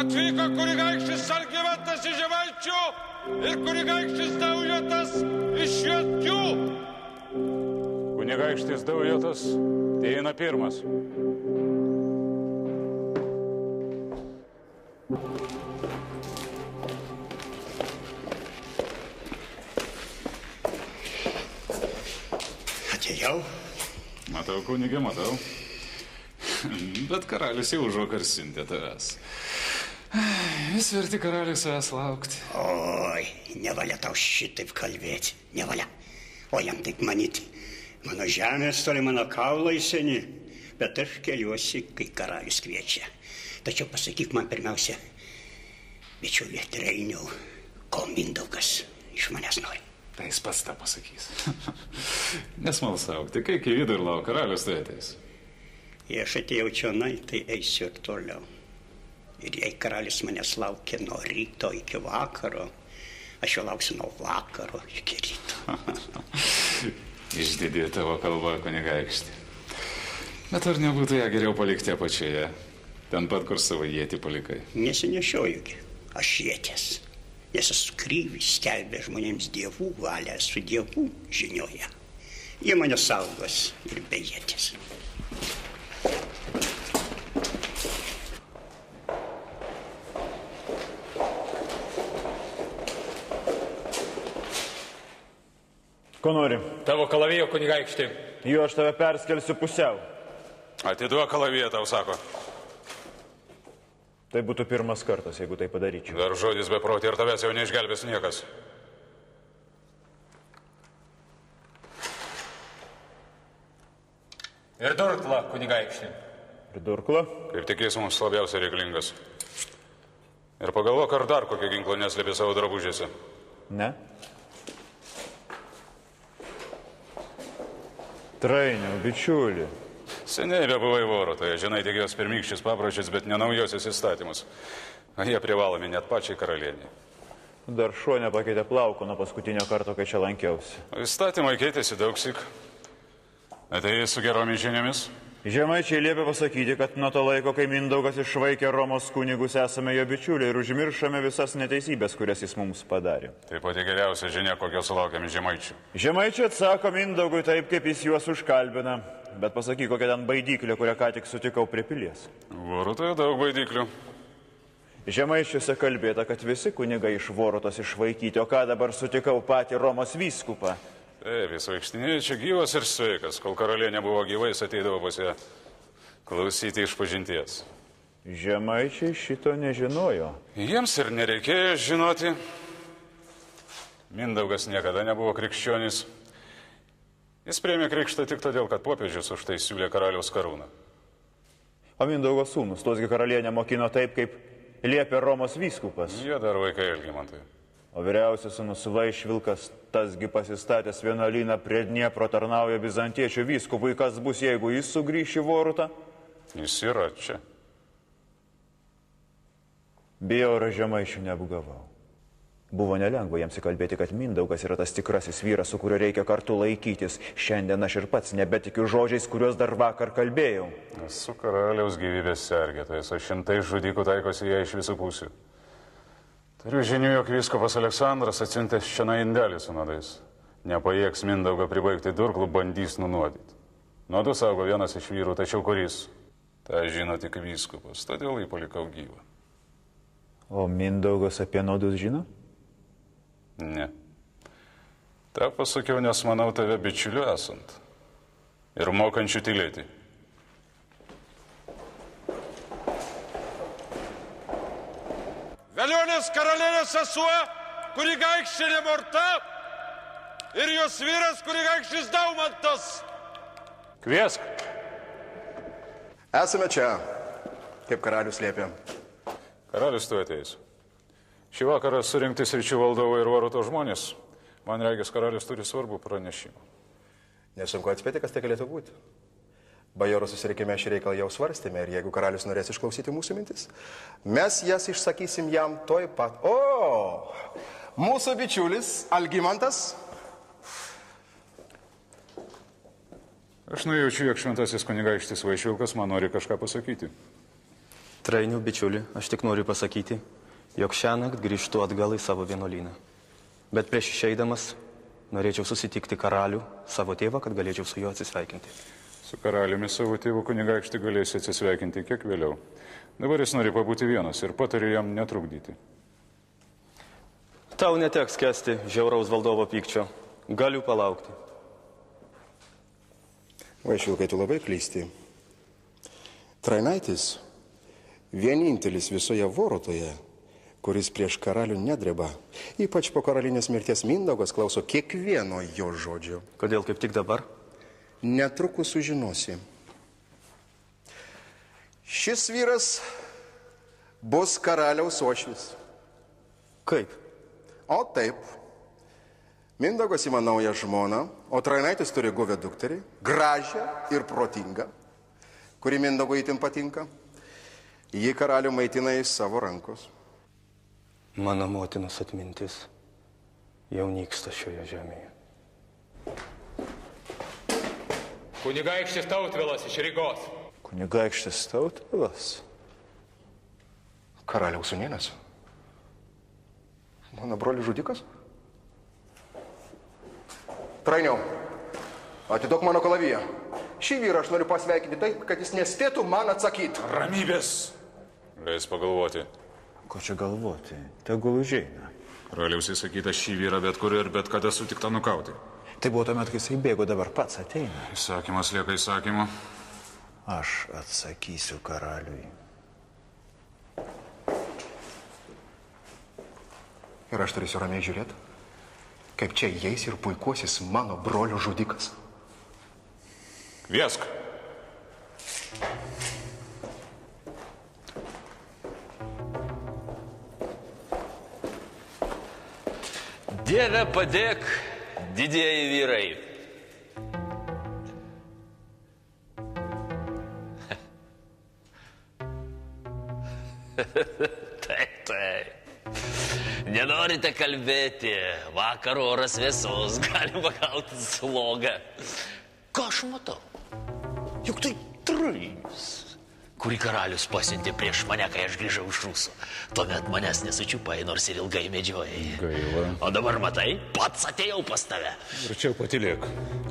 Atvyko kunigaikštis Algimantas iš Žemaičių ir kunigaikštis Daujotas iš Jotkių. Kunigaikštis Daujotas eina pirmas. Atėjau. Matau, kunigė, matau. Bet karalius jau užvakar siuntė tavęs. Vis verti karalius savęs laukti. Oi, nevalia tau šitaip kalbėti. Nevalia. O jam taip manyti. Mano žemės toli, mano kaulai seni. Bet aš keliuosi, kai karalius kviečia. Tačiau pasakyk man pirmiausia, bičiuli Treiniau, ko Mindaugas iš manęs nori. Tai jis pats tą pasakys. Nesmalsauk, tik kai į vidų ir lauk, karalius tai ateis. Jei aš atėjau čionai, tai eisiu ir toliau. Ir jei karalius manęs laukia nuo ryto iki vakaro, aš jo lauksiu nuo vakaro iki ryto. Išdidė tavo kalba, kunigaikšti. Bet ar nebūtų ją geriau palikti apačioje? Ten pat, kur savo ietį palikai. Nesinešiojugi aš ietės, nes esu kryvis, skelbė žmonėms dievų valią, su dievų žinioje. Jie mane saugos ir be ietės. Ko nori? Tavo kalavijo, kunigaikšti. Jo, aš tave perskelsiu pusiau. Atiduok kalaviją, tau sako. Tai būtų pirmas kartas, jeigu tai padaryčiau. Dar žodis beprotį ir tavęs jau neišgelbės niekas. Ir durkla, kunigaikšti. Ir durkla? Kaip tik jis mums labiausiai reikalingas. Ir pagalvok, ar dar kokio ginklo neslėpė savo drabužėse. Ne. Treiniau, bičiuli. Seniai bebuvai Vorotoje, žinai tik jos pirmykščius papročius, bet ne naujosius įstatymus. Jie privalomi net pačiai karalienei. Dar šuo nepakeitė plauko nuo paskutinio karto, kai čia lankiausi. Įstatymai keitėsi daugsyk. Atėjai su geromis žiniomis? Žemaičiai liepė pasakyti, kad nuo to laiko, kai Mindaugas išvaikė Romos kunigus, esame jo bičiuliai ir užmiršame visas neteisybės, kurias jis mums padarė. Tai pati geriausia žinia, kokios sulaukiame žemaičių. Žemaičiai atsako Mindaugui taip, kaip jis juos užkalbina. Bet pasakyk, kokia ten baidyklė, kurią ką tik sutikau prie pilies. Vorotoje daug baidyklių. Žemaičiuose kalbėta, kad visi kunigai iš Vorotos išvaikyti, o ką dabar sutikau patį Romos vyskupą. Taip, jis vaikštinėjo čia gyvas ir sveikas. Kol karalienė buvo gyva, jis ateidavo pas ją klausyti išpažinties. Žemaičiai šito nežinojo. Jiems ir nereikėjo žinoti. Mindaugas niekada nebuvo krikščionis. Jis priėmė krikštą tik todėl, kad popiežius už tai siūlė karaliaus karūną. O Mindaugo sūnus, tosgi karalienė mokino taip, kaip liepė Romos vyskupas. Jie dar vaikai Algimantai. O vyriausias sūnus Vaišvilkas, tasgi pasistatęs vienuolyną prie Dniepro tarnauja bizantiečių vyskupui. Kas bus, jeigu jis sugrįš į Vorutą? Jis yra čia. Bijau, ir Žemaičių neapgavau. Buvo nelengva jiems įkalbėti, kad Mindaugas yra tas tikrasis vyras, su kuriuo reikia kartu laikytis. Šiandien aš ir pats nebetikiu žodžiais, kuriuos dar vakar kalbėjau. Esu karaliaus gyvybės sergėtojas, o šimtai žudikų taikosi ją iš visų pusių. Turiu žinių, jog vyskupas Aleksandras atsiuntęs šiandien indelį su nuodais. Nepajėgs Mindaugą pribaigti durklų, bandys nunuodyti. Nuodų saugo vienas iš vyrų, tačiau kuris? Tai žino tik vyskupas, todėl jį palikau gyvą. O Mindaugas apie nuodus žino? Ne. Ta pasakiau, nes manau tave bičiuliu esant. Ir mokančių tylėti. Velionės karalienės sesuo, kunigaikščienė Morta ir jos vyras kunigaikštis Daumantas. Kviesk. Esame čia, kaip karalius liepė. Karalius tu ateis. Šį vakarą surinkti sričių valdovai ir Voruto žmonės. Man regis, karalius turi svarbų pranešimą. Nesunku atspėti, kas tai galėtų būti. Bajorų susirinkime šį reikalą jau svarstėme ir jeigu karalius norės išklausyti mūsų mintis, mes jas išsakysim jam toj pat. O, mūsų bičiulis Algimantas. Aš nujaučiu, jog šventasis kunigaikštis Vaišvilkas man nori kažką pasakyti. Trainių bičiuli, aš tik noriu pasakyti, jog šiąnakt grįžtu atgal į savo vienuolyną. Bet prieš išeidamas norėčiau susitikti karalių, savo tėvą, kad galėčiau su juo atsisveikinti. Su karaliumi savo tėvu kunigaikštį galėsi atsisveikinti kiek vėliau. Dabar jis nori pabūti vienas ir patariu jam netrukdyti. Tau neteks kęsti žiauraus valdovo pykčio. Galiu palaukti. Vaišvilkai, tu labai klysti. Trainaitis vienintelis visoje Vorotoje, kuris prieš karalių nedreba. Ypač po karalinės mirties Mindaugas klauso kiekvieno jo žodžio. Kodėl kaip tik dabar? Netrukus sužinosi. Šis vyras bus karaliaus uošvis. Kaip? O taip. Mindaugas ima naują žmoną, o Trainaitis turi guvę dukterį, gražią ir protingą, kuri Mindaugui itin patinka. Ji karalių maitina iš savo rankos. Mano motinos atmintis jau nyksta šioje žemėje. Kunigaikštis Tautvilas iš Rygos. Kunigaikštis Tautvilas? Karaliaus sūnėnas. Mano brolių žudikas? Trainiau, atiduok mano kalaviją. Šį vyrą aš noriu pasveikinti taip, kad jis nespėtų man atsakyti. Ramybės! Leis pagalvoti. Ko čia galvoti? Tegul užeina. Karaliaus įsakyta šį vyrą bet kur ir bet kada sutikta nukauti. Tai buvo tuomet, kai jisai bėgo, dabar pats ateina. Įsakymas lieka įsakymu. Aš atsakysiu karaliui. Ir aš turėsiu ramiai žiūrėti, kaip čia įeis ir puikuosis mano brolio žudikas. Kviesk. Dieve padėk, didieji vyrai. Taip. Nenorite kalbėti, vakar oras vėsos, galima gauti slogą. Ką aš matau? Juk tai Trainis, kurį karalius pasiuntė prieš mane, kai aš grįžau iš Rusų. Tuomet manęs nesučiupai, nors ir ilgai medžiojai. Gaila. O dabar matai, pats atėjau pas tave. Verčiau patylėk,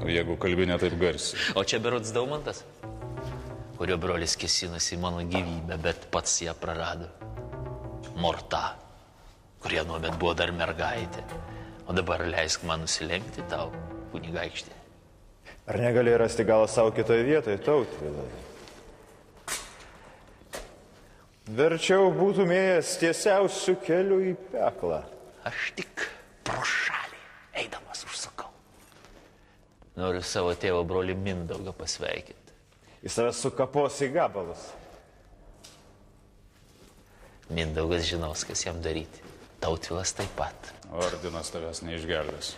jeigu kalbi ne taip garsiai. O čia berods Daumantas, kurio brolis kėsinosi į mano gyvybę, bet pats ją prarado. Morta, kurie nuomet buvo dar mergaitė. O dabar leisk man nusilenkti tau, kunigaikštį. Ar negali rasti galą savo kitoje vietoje, Tautvilai? Verčiau būtum ėjęs tiesiausiu keliu į peklą. Aš tik pro šalį eidamas užsakau. Noriu savo tėvo brolį Mindaugą pasveikinti. Jis tave sukapos į gabalus. Mindaugas žinos, kas jam daryti. Tautvilas taip pat. Ordinas tavęs neišgelbės.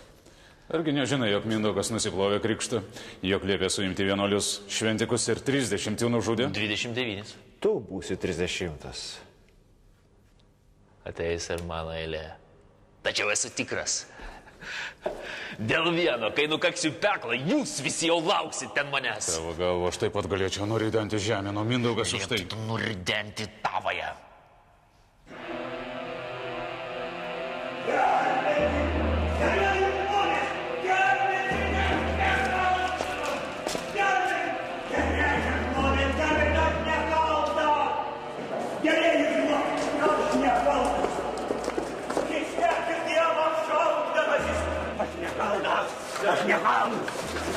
Argi nežinai, jog Mindaugas nusiplovė krikštą, jog liepė suimti vienuolius šventikus ir 30 jų nužudė? 29. Tu būsi 30. Ateis ir mano eilė. Tačiau esu tikras. Dėl vieno, kai nukaksiu peklą, jūs visi jau lauksit ten manęs. Tavo galvo, aš taip pat galėčiau nuridenti žemę, nuo Mindaugas už tai. Lieptų nuridenti tavąją.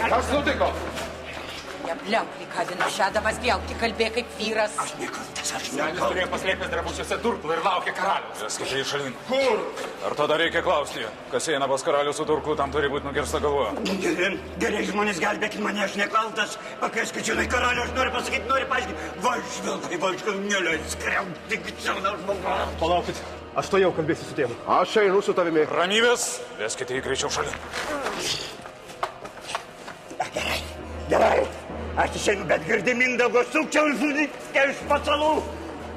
Kas nutiko? Nebliauk, Likavina, šedamas vėl, tik kalbė kaip vyras. Aš nekaltas. Senis turėjo paslėpęs drabužiuose durklą ir laukė karaliaus. Veskite į šalin. Kur? Ar tada reikia klausti? Kas eina pas karalių su durklu, tam turi būti nukirsta galva. Gerai, žmonės, gelbėkit mane, aš nekaltas. Pakvieskit žinai karalių, aš noriu pasakyti, noriu paaiškinti. Važvilkai, neleis skriauti, gčiauna žmogaus. Palaukit, aš to jau kalbėsiu su tėvu. Aš einu su tavimi. Ramybės, veskite į greičiau šalin. Gerai, aš išeinu, bet girdi Mindaugo sukčiau žudikė iš pasalų.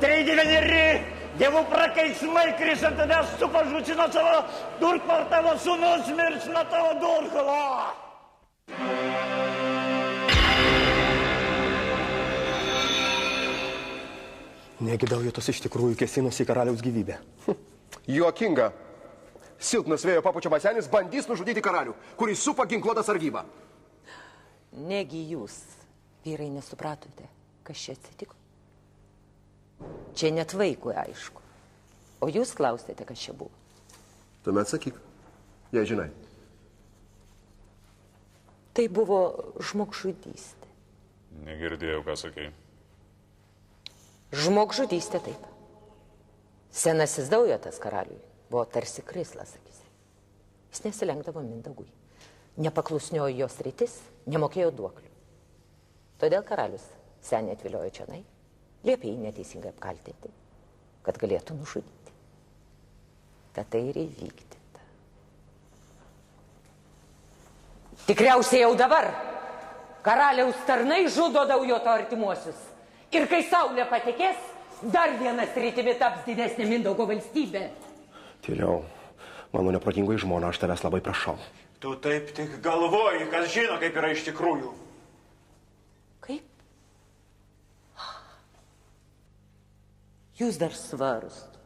39 dievų prakeiksmai kris ant tavęs, tu pažucino savo durklą, ar tavo sūnus mirs nuo tavo durklo. Negi Daujotas iš tikrųjų kėsinosi į karaliaus gyvybę. Juokinga. Silpnas vėjo papučiamas senis bandys nužudyti karalių, kuris supa ginkluotą sargybą. Negi jūs, vyrai, nesupratote, kas čia atsitiko? Čia net vaikui aišku. O jūs klausėte, kas čia buvo? Tuomet sakyk, jei žinai. Tai buvo žmogžudystė. Negirdėjau, ką sakei. Žmogžudystė, taip. Senasis Daujotas karaliui buvo tarsi krislas, sakysi. Jis nesilenkdavo Mindaugui. Nepaklusniojo jos rytis, nemokėjo duoklių. Todėl karalius senį atviliojo čionai, liepė jį neteisingai apkaltinti, kad galėtų nužudyti. Tad tai ir įvykdyta. Tikriausiai jau dabar karaliaus tarnai žudo Daujoto artimuosius. Ir kai saulė patekės, dar vienas rytimi taps didesnė Mindaugo valstybė. Tyliau, mano neprotingoji žmona, aš tavęs labai prašau. Tu taip tik galvoji, kas žino, kaip yra iš tikrųjų. Kaip? Jūs dar svarstote.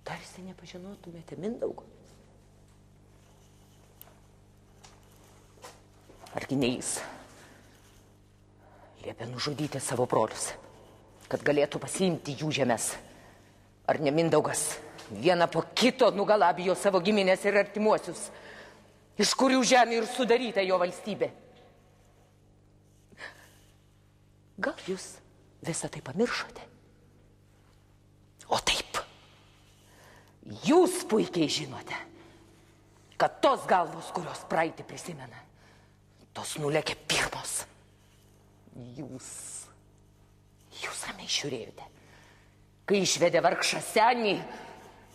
Tarsi nepažinotumėte Mindaugo. Argi ne jis liepė nužudyti savo brolius, kad galėtų pasiimti jų žemes. Ar ne Mindaugas vieną po kito nugalabijo savo giminės ir artimuosius, iš kurių žemė ir sudaryta jo valstybė? Gal jūs visą tai pamiršote? O taip, jūs puikiai žinote, kad tos galvos, kurios praeitį prisimena, tos nulėkė pirmos. Jūs ramiai žiūrėjote, kai išvedė vargšą senį,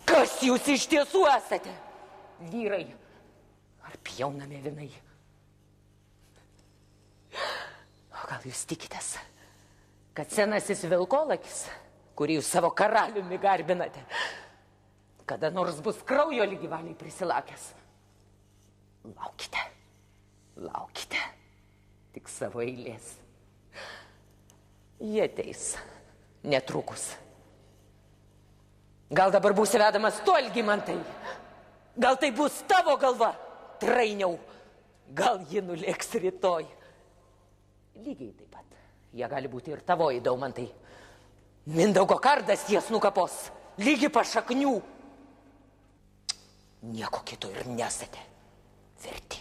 kas jūs iš tiesų esate? Vyrai ar pjaunami avinai? O gal jūs tikitės, kad senasis vilkolakis, kurį jūs savo karaliumi garbinate, kada nors bus kraujo lygi valiai prisilakęs? Laukite, laukite, tik savo eilės. Jie ateis netrukus. Gal dabar būsi vedamas tu, Algimantai? Gal tai bus tavo galva, trainiau? Gal ji nulėks rytoj? Lygiai taip pat. Jie gali būti ir tavoji, Daumantai. Mindaugo kardas jas nukapos, lygi pašaknių. Nieko kito ir nesate verti.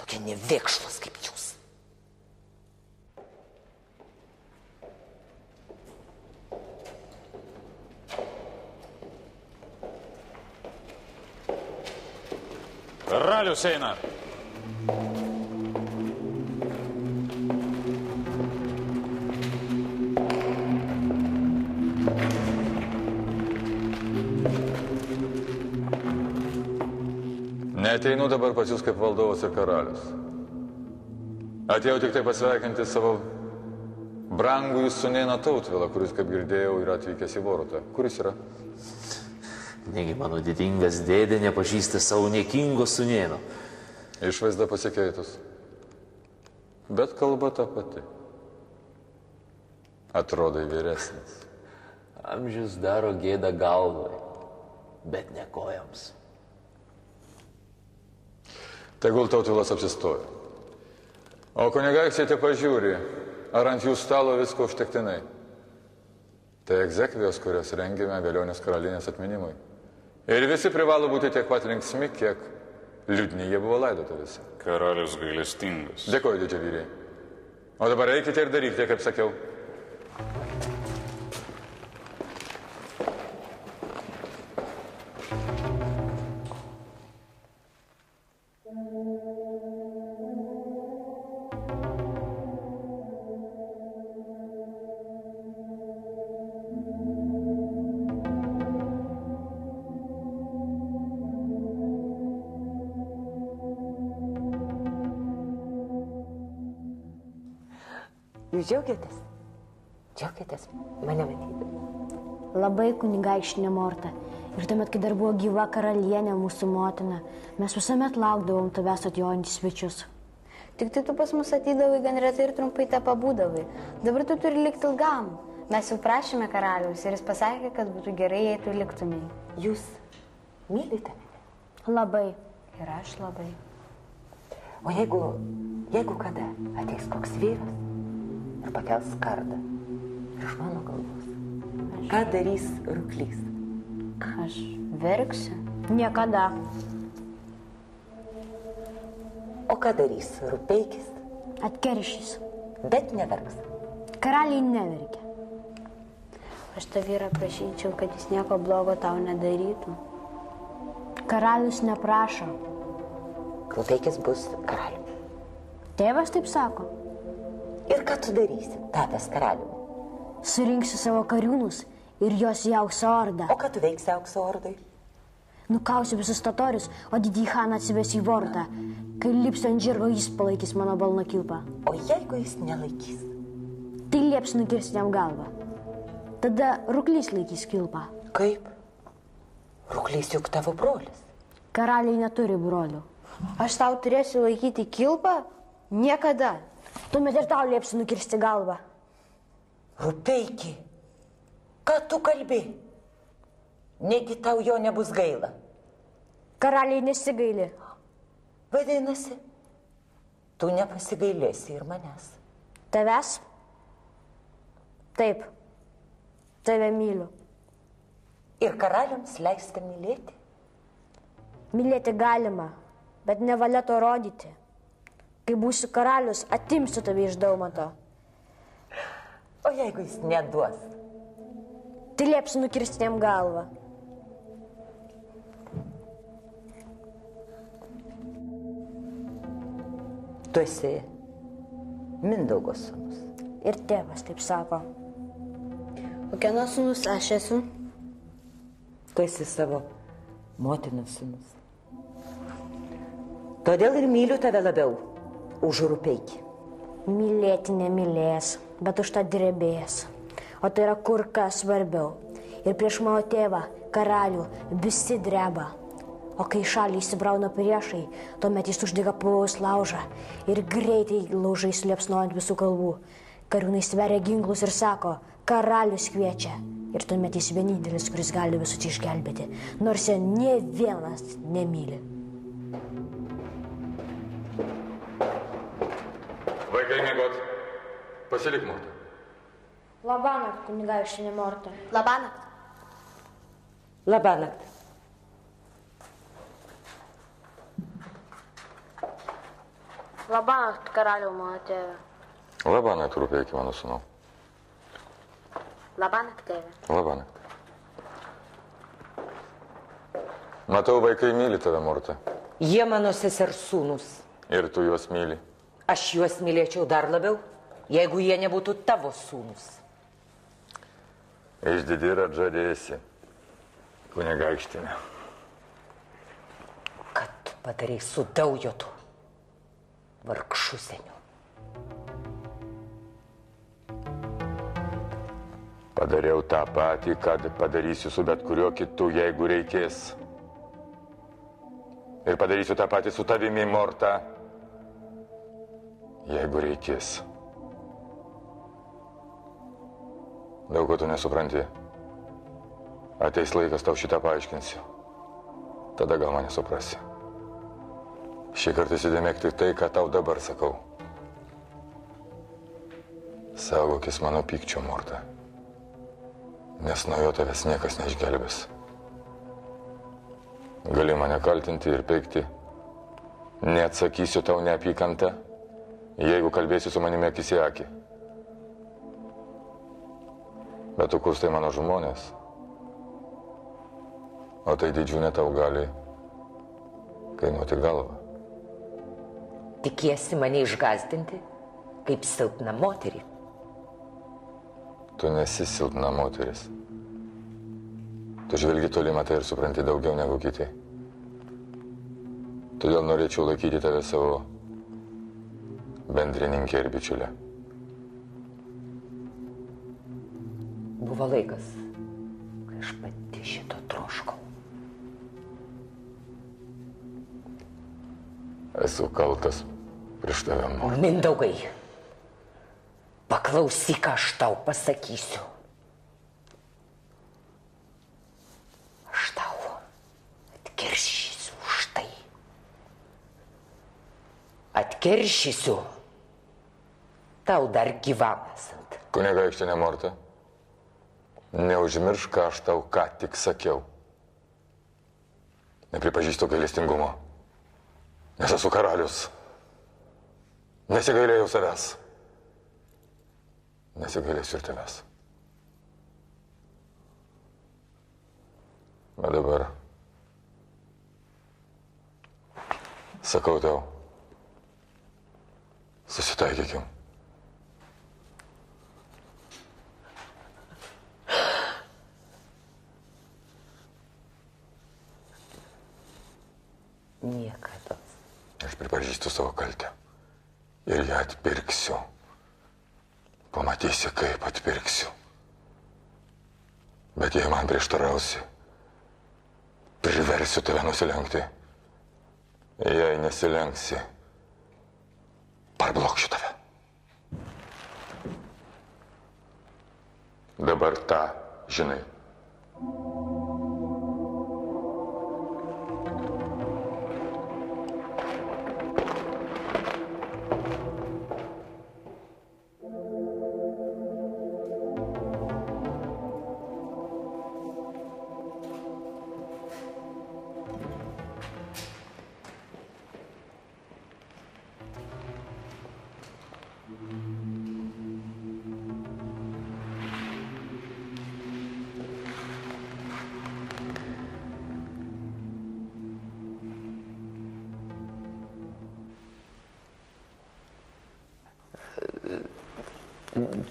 Tokie nevėkšlos kaip jūs. Karalius eina. Neateinu dabar pas jūs kaip valdovas ir karalius. Atėjau tik tai pasveikinti savo brangųjį sūnėną Tautvilą, kuris, kaip girdėjau, yra atvykęs į Vorotą. Kuris yra? Negi mano didingas dėdė nepažįsta savo niekingo sūnėno. Išvaizda pasikeitus. Bet kalba ta pati. Atrodai vyresnis. Amžius daro gėdą galvai, bet ne kojams. Tegul Tautvilas apsistoja. O kunigaikščiai te pažiūri, ar ant jų stalo visko užtektinai. Tai egzekvijos, kurias rengėme Velionės karalienės atminimui. Ir visi privalo būti tiek pat linksmi, kiek liūdni jie buvo laidotuvėse. Karalius gailestingas. Dėkoju, didžiavyriai. O dabar eikite ir darykite, kaip sakiau. Jūs džiaugiatės? Džiaugiatės mane matyti? Labai, kunigaikštinė Morta. Ir tuomet, kai dar buvo gyva karalienė, mūsų motina, mes visuomet laukdavom tavęs atjojant svečius. Tik tai tu pas mus atydavai gan retai ir trumpai tą pabūdavai. Dabar tu turi likti ilgam. Mes jau prašėme karaliaus ir jis pasakė, kad būtų gerai, jei tu liktumėjai. Jūs mylite mane? Labai. Ir aš labai. O jeigu kada ateis koks vyras ir pakels kardą iš mano galvos, ką darys Ruklys? Aš verksiu? Niekada. O ką darys Rupeikis? Atkeršys. Bet neverks. Karaliai neverkia. Aš tą vyrą prašyčiau, kad jis nieko blogo tau nedarytų. Karalius neprašo. Rupeikis bus karaliumi. Tėvas taip sako. Ir ką tu darysi, tapęs karaliumi? Surinksiu savo kariūnus ir jos į aukso ordą. O ką tu veiksi aukso ordai? Nukausiu visus totorius, o didįjį Haną atsivesiu į vortą. Kai lipsiu ant žirgo, jis palaikys mano balno kilpą. O jeigu jis nelaikys? Tai liepsiu nukirsti jam galvą. Tada Ruklys laikys kilpą. Kaip? Ruklys juk tavo brolis. Karaliai neturi brolių. Aš tau turėsiu laikyti kilpą? Niekada. Tuomet ir tau liepsiu nukirsti galvą. Rupeiki, ką tu kalbi? Negi tau jo nebus gaila. Karaliai nesigaili. Vadinasi, tu nepasigailėsi ir manęs. Tavęs? Taip. Tave myliu. Ir karaliams leista mylėti? Mylėti galima, bet nevalia to rodyti. Kai būsiu karalius, atimsiu tave iš Daumanto. O jeigu jis neduos? Tai liepsiu nukirsti jam galvą. Tu esi Mindaugo sūnus. Ir tėvas taip sako. O kieno sūnus aš esu? Tu esi savo motinos sūnus. Todėl ir myliu tave labiau už Rupeikį. Mylėti nemylės, bet už tą drebės. O tai yra kur kas svarbiau. Ir prieš mano tėvą, karalių, visi dreba. O kai šalį įsibrauna priešai, tuomet jis uždega pavojaus laužą ir greitai laužai suliepsnojant visų kalbų. Kariūnai sveria ginklus ir sako, karalius kviečia. Ir tuomet jis vienintelis, kuris gali visus išgelbėti, nors jo nė vienas nemyli. Vaikai miegot. Pasilik, Morta. Labanakt, kunigaikštienė Morta. Labanakt. Labanakt. Labanakt, karaliau mano tėve. Labanakt, Rupeiki, mano sūnau. Labanakt, tėve. Labanakt. Matau, vaikai myli tave, Morta. Jie mano sesers sūnus. Ir tu juos myli. Aš juos mylėčiau dar labiau, jeigu jie nebūtų tavo sūnus. Išdidi ir atžadėsi, kunigaikštienė. Kad tu padarai su Daujotu, vargšu seniu. Padariau tą patį, kad padarysiu su bet kuriuo kitu, jeigu reikės. Ir padarysiu tą patį su tavimi, Morta, jeigu reikės. Daug ko tu nesupranti. Ateis laikas, tau šitą paaiškinsiu. Tada gal mane suprasi. Šį kartą įsidėmėk tik tai, ką tau dabar sakau. Saugokis mano pykčio, Morta. Nes nuo jo tavęs niekas neišgelbės. Gali mane kaltinti ir peikti. Neatsakysiu tau neapykantą, jeigu kalbėsi su manimi akis į akį. Bet tu kustai mano žmonės. O tai didžiūnė tau gali kainuoti galvą. Tikiesi mane išgąsdinti, kaip silpną moterį. Tu nesi silpna moteris. Tu žvelgi toli, matai ir supranti daugiau negu kiti. Todėl norėčiau laikyti tave savo bendrininkė ir bičiulė. Buvo laikas, kai aš pati šito troškau. Esu kaltas, prieš tave noriu. Mindaugai, paklausyk, ką aš tau pasakysiu. Aš tau atkeršysiu už tai. Atkeršysiu tau dar gyvam esant. Kunigaikštienė Morta, neužmiršk, ką aš tau ką tik sakiau. Nepripažįstu gailestingumo, nes esu karalius. Nesigailėjau savęs. Nesigailėsiu ir tavęs. Bet dabar sakau tau, susitaikykim. Niekada. Aš pripažįstu savo kaltę ir ją atpirksiu. Pamatysi, kaip atpirksiu. Bet jei man prieštarausi, priversiu tave nusilenkti. Jei nesilenksi, parblokšiu tave. Dabar tą žinai.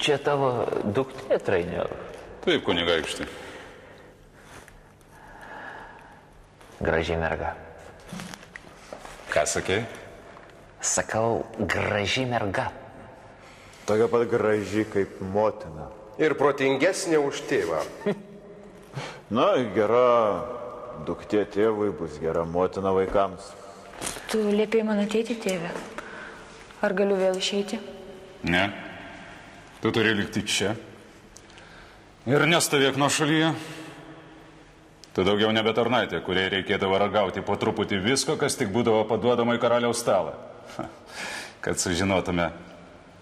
Čia tavo duktė, Trainiau? Taip, kunigaikšti. Graži merga. Ką sakei? Sakau, graži merga. Tokia pat graži kaip motina. Ir protingesnė už tėvą. Na, gera duktė tėvui bus gera motina vaikams. Tu liepėjai man ateiti, tėve. Ar galiu vėl išeiti? Ne. Tu turi likti čia. Ir nestovėk nuo šalyje. Tu daugiau nebetarnaitė, kuriai reikėdavo ragauti po truputį visko, kas tik būdavo paduodama į karaliaus stalą. Kad sužinotume,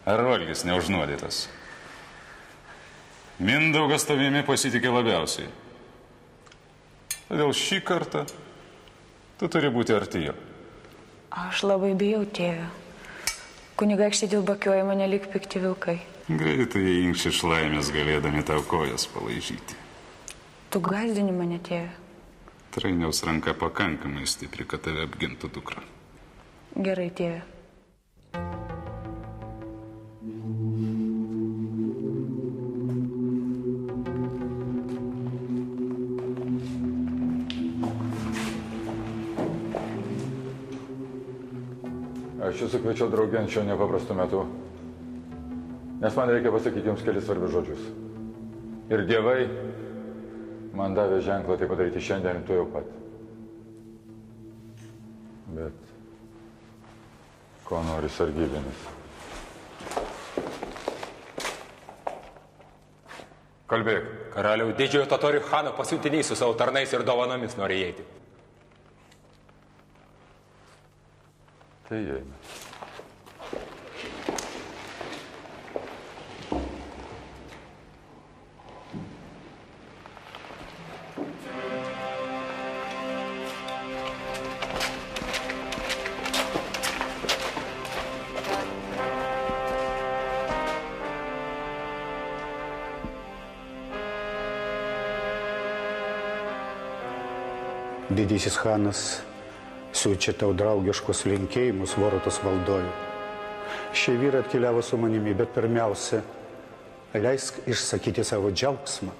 ar valgis neužnuodytas. Mindaugas tavimi pasitikė labiausiai. Todėl šį kartą tu turi būti arti jo. Aš labai bijau, tėve. Kunigaikštė dėl bakioja mane lyg pikti vilkai. Greitai jie inkš iš laimės galėdami tau kojas palaižyti. Tu gąsdini mane, tėve. Trainiaus ranka pakankamai stipri, kad tave apgintų dukra. Gerai, tėve. Aš jūsų kviečiau draugėn šio nepaprastu metu, nes man reikia pasakyti jums kelis svarbius žodžius. Ir dievai man davė ženklą tai padaryti šiandien tuojau pat. Bet ko nori sargybinis? Kalbėk. Karaliau didžiojo totorių chano pasiuntiniai su savo tarnais ir dovanomis nori įeiti. Tai įeina. Didysis Hanas siūčia tau draugiškus linkėjimus Vorotos valdojų. Šie vyrai atkeliavo su manimi, bet pirmiausia, leisk išsakyti savo džiaugsmą.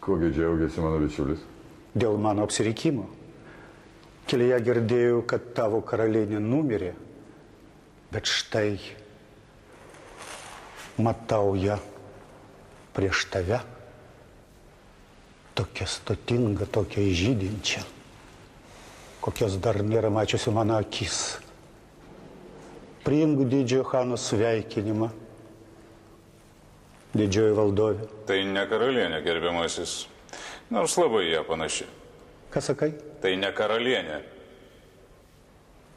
Kogi džiaugiasi mano bičiulis? Dėl mano apsirikimo. Kelyje girdėjau, kad tavo karalienė numirė, bet štai matau ją prieš tave. Tokia stotinga, tokia žydinčia, kokios dar nėra mačiusi mano akis. priimk didžiojo Hano sveikinimą. Didžioji valdovė. Tai ne karalienė, gerbiamasis. Nors labai ją panaši. Ką sakai? Tai ne karalienė.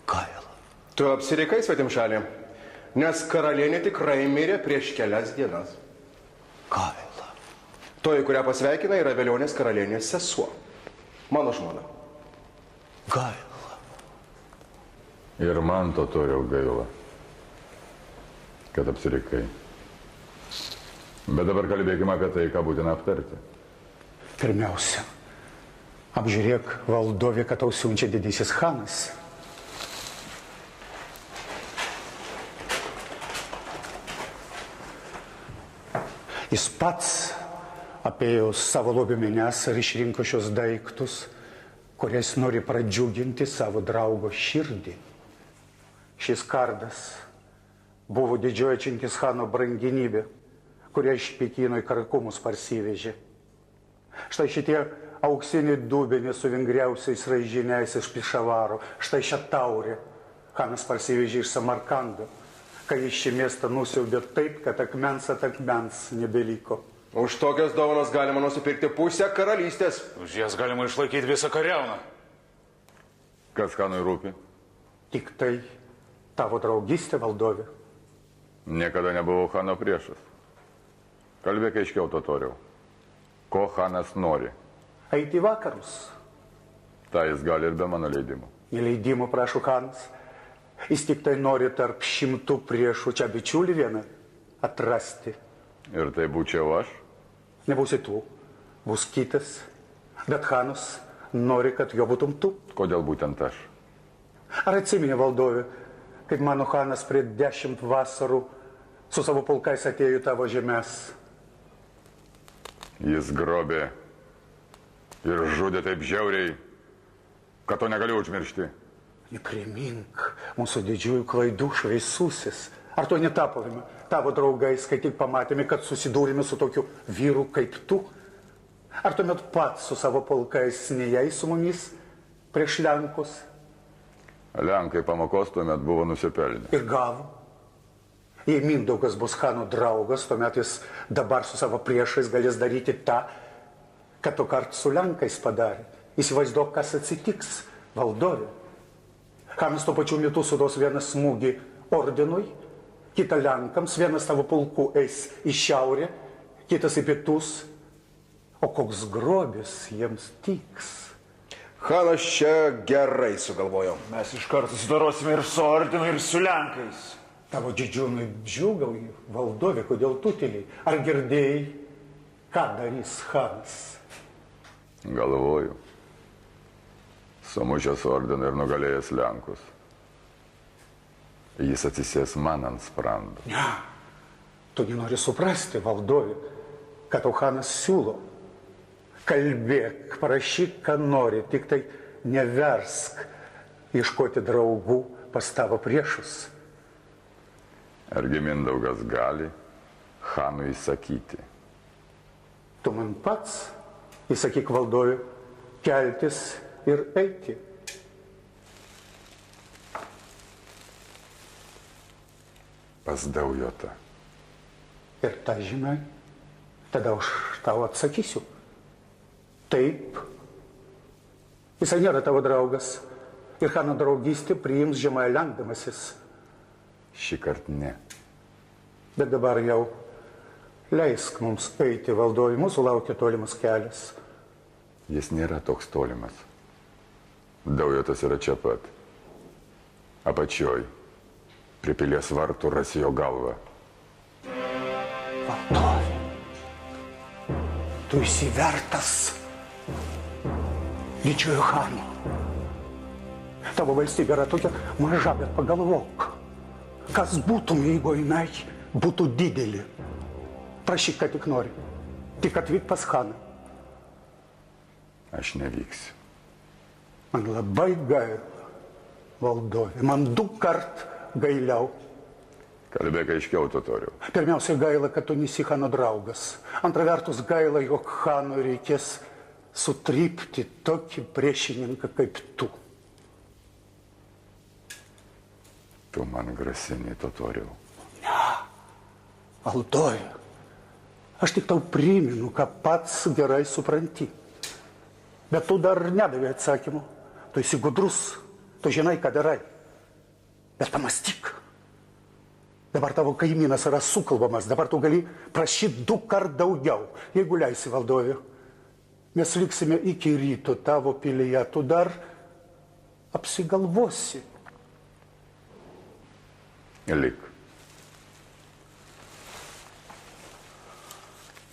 Gaila. Tu apsirikai svetim šalį, nes karalienė tikrai mirė prieš kelias dienas. Gaila. Toji, kurią pasveikina, yra Velionės karalienės sesuo. Mano žmona. Gaila. Ir man totoriau gaila, kad apsirikai. Bet dabar kalbėkime apie tai, ką būtina aptarti. Pirmiausia, apžiūrėk valdovė, kad tau siunčia didysis Hanas. Jis pats apėjo savo lobimines ir išrinko šios daiktus, kuriais nori pradžiuginti savo draugo širdį. Šis kardas buvo didžioji Čingischano brangenybė, kurie iš Pekino į Karakumus parsivežė. Štai šitie auksiniai dubenys su vingriausiais raižiniais iš Pišavaro. Štai šią taurę Hanas parsivežė iš Samarkando, kai iš šį miestą nusiaubė taip, kad akmens at akmens nebeliko. Už tokias dovanas galima nusipirkti pusę karalystės. Už jas galima išlaikyti visą kariauną. Kas Hanui rūpi? Tik tai tavo draugystė, valdovė. Niekada nebuvau Hano priešas. Kalbėk aiškiau, totoriau. Ko Hanas nori? Eiti į vakarus. Ta jis gali ir be mano leidimo. Neleidimo prašo Hanas. Jis tik tai nori tarp 100 priešų čia bičiulį vieną atrasti. Ir tai būčiau aš? Nebūsi tu, bus kitas. Bet Hanas nori, kad jo būtum tu. Kodėl būtent aš? Ar atsimeni, valdovė, kaip mano Hanas prie 10 vasarų su savo pulkais atėjo į tavo žemės? Jis grobė ir žudė taip žiauriai, kad to negaliu užmiršti. Neprimink mūsų didžiųjų klaidų, švaisusis. Ar to netapome tavo draugais, kai tik pamatėme, kad susidūrėme su tokiu vyru kaip tu? Ar tuomet pats su savo pulkais nejai su mumis prieš Lenkus? Lenkai pamokos tuomet buvo nusipelnę. Ir gavo. Jei Mindaugas bus Hano draugas, tuomet jis dabar su savo priešais galės daryti tą, kad tu kart su Lenkais padarė. Įsivaizduok, kas atsitiks, valdovė. Hanas tuo pačiu metu sudos vieną smūgį ordinui, kitą Lenkams, vienas tavo pulkų eis į šiaurę, kitas į pietus. O koks grobis jiems tiks? Hanas čia gerai sugalvojo. Mes iš karto sudarosime ir su ordinu, ir su Lenkais. Tavo didžiūnai džiūgauji, valdovė, kodėl tu tyliai? Ar girdėjai, ką darys Hanas? Galvoju, sumušęs ordiną ir nugalėjęs Lenkus. Jis atsisės man ant sprando. Ne, tu nenori suprasti, valdovė, kad tau Hanas siūlo. Kalbėk, parašyk, ką nori, tik tai neversk ieškoti draugų pas tavo priešus. Argi Mindaugas gali Hanui įsakyti? Tu man pats įsakyk, valdovė, keltis ir eiti. Pas Daujotą. Ir tą žinai, tada aš tau atsakysiu. Taip, jisai nėra tavo draugas ir Hano draugystė priims žemai lenkdamasis. Šį kartą ne. Bet dabar jau leisk mums eiti, valdovė, mūsų laukia tolimas kelias. Jis nėra toks tolimas. Daujotas yra čia pat. Apačioj, prie pilies vartų rasi jo galvą. Valdovė, tu esi vertas didžiojo Hano. Tavo valstybė yra tokia maža, bet pagalvok. Kas būtum, jeigu jinai būtų didelė? Prašyk, kad tik nori. Tik atvyk pas Haną. Aš nevyksiu. Man labai gaila, valdovė. Man 2 kart gailiau. Kalbėk aiškiau, totoriau. Pirmiausia, gaila, kad tu nesi Hano draugas. Antra vertus, gaila, jog Hanui reikės sutrypti tokį priešininką kaip tu. Tu man grasini, Totoriau. Aldoja, aš tik tau priminu, ką pats gerai supranti. Bet tu dar nedavė atsakymų. Tu esi gudrus, tu žinai, ką darai. Bet pamastyk. Dabar tavo kaimynas yra sukalbamas, dabar tu gali prašyti 2 kart daugiau, jeigu leisi, Valdovė. Mes liksime iki ryto tavo pilyje, tu dar apsigalvosi. Lik.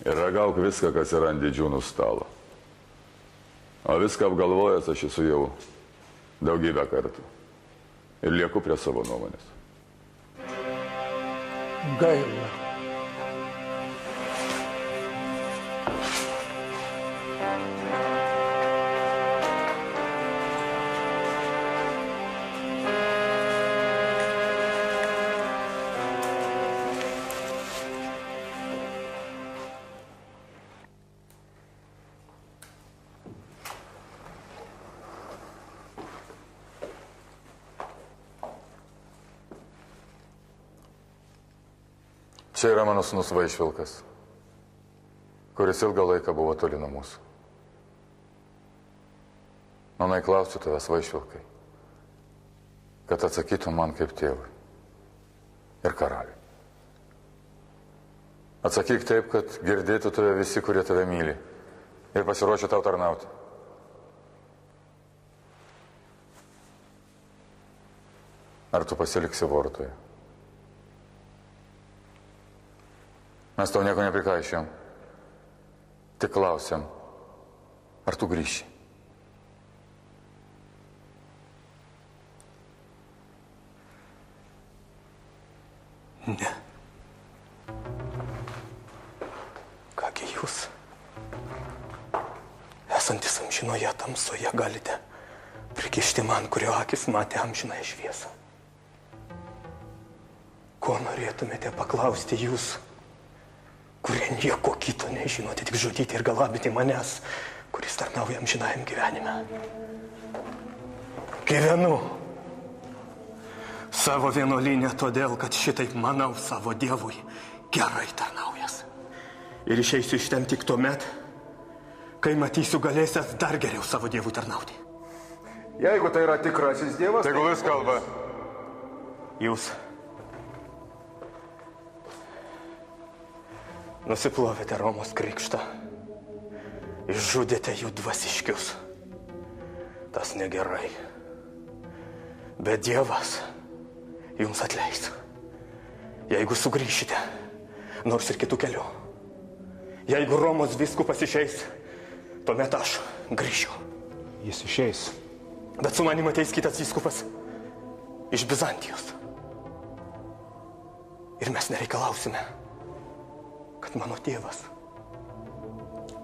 Ir ragauk viską, kas yra ant didžiūnų stalo. O viską apgalvojęs aš esu jau daugybę kartų. Ir lieku prie savo nuomonės. Gaila. Čia yra mano sūnus Vaišvilkas, kuris ilgą laiką buvo toli nuo mūsų. Manai, klausiu tavęs, Vaišvilkai, kad atsakytum man kaip tėvui ir karaliui. Atsakyk taip, kad girdėtų tave visi, kurie tave myli ir pasiruošia tau tarnauti. Ar tu pasiliksi Vortoje? Mes tau nieko neprikaišėm. Tik klausiam, ar tu grįši? Ne. Kągi jūs, esantis amžinoje tamsoje, galite prikišti man, kurio akis matė amžinąją šviesą. Ko norėtumėte paklausti jūs, kurie nieko kito nežinote, tik žudyti ir galabyti manęs, kuris tarnauja amžinajam gyvenime? Gyvenu savo vienuolyne todėl, kad šitaip manau savo Dievui gerai tarnaujas. Ir išeisiu iš ten tik tuomet, kai matysiu galėsias dar geriau savo Dievui tarnauti. Jeigu tai yra tikrasis Dievas... Tegul jis kalba. Jūs nusiplovėte Romos krikštą, išžudėte jų dvasiškius. Tas negerai. Bet Dievas jums atleis, jeigu sugrįšite, nors ir kitų kelių. Jeigu Romos vyskupas išeis, tuomet aš grįšiu. Jis išeis. Bet su manim ateis kitas vyskupas iš Bizantijos. Ir mes nereikalausime, kad mano tėvas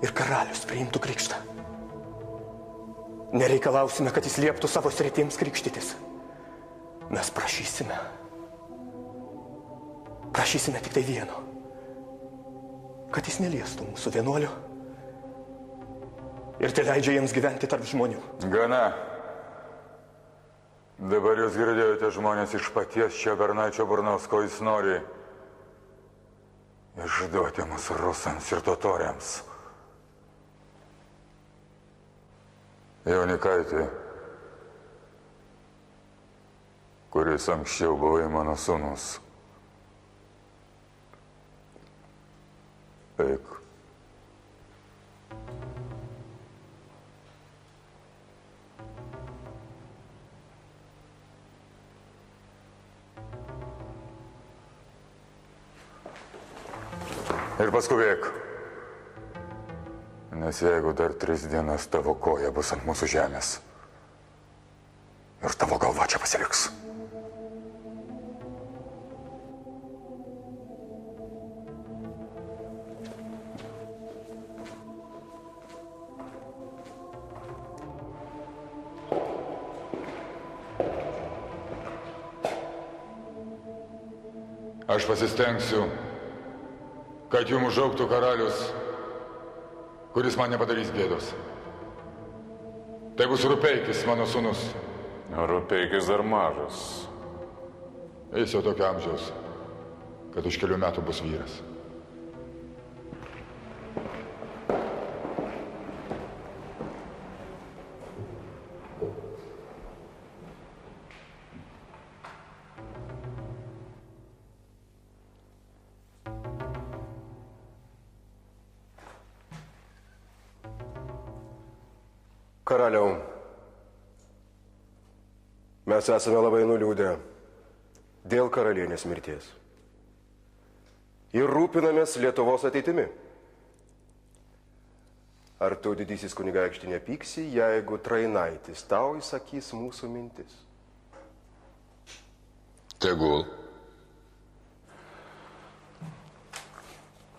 ir karalius priimtų krikštą. Nereikalausime, kad jis lieptų savo sritims krikštytis. Mes prašysime tik tai vieno, kad jis neliestų mūsų vienuolių ir tai leidžia jiems gyventi tarp žmonių. Gana. Dabar jūs girdėjote žmonės iš paties Čebernaičio Barnausko, jis nori išduoti mus rusams ir totoriams. Jaunikaitė, kuris anksčiau buvai mano sūnus. Eik. Ir paskubėk. Nes jeigu dar 3 dienas tavo koja bus ant mūsų žemės ir tavo galva čia pasiliks. Aš pasistengsiu, kad jums užaugtų karalius, kuris man nepadarys gėdos. Tai bus Rupeikis, mano sūnus. Rupeikis dar mažas. Jis jau tokio amžiaus, kad už kelių metų bus vyras. Karaliau, mes esame labai nuliūdę dėl karalienės mirties ir rūpinamės Lietuvos ateitimi. Ar tu, didysis kunigaikšti, nepyksi, jeigu Trainaitis tau įsakys mūsų mintis? Tegul.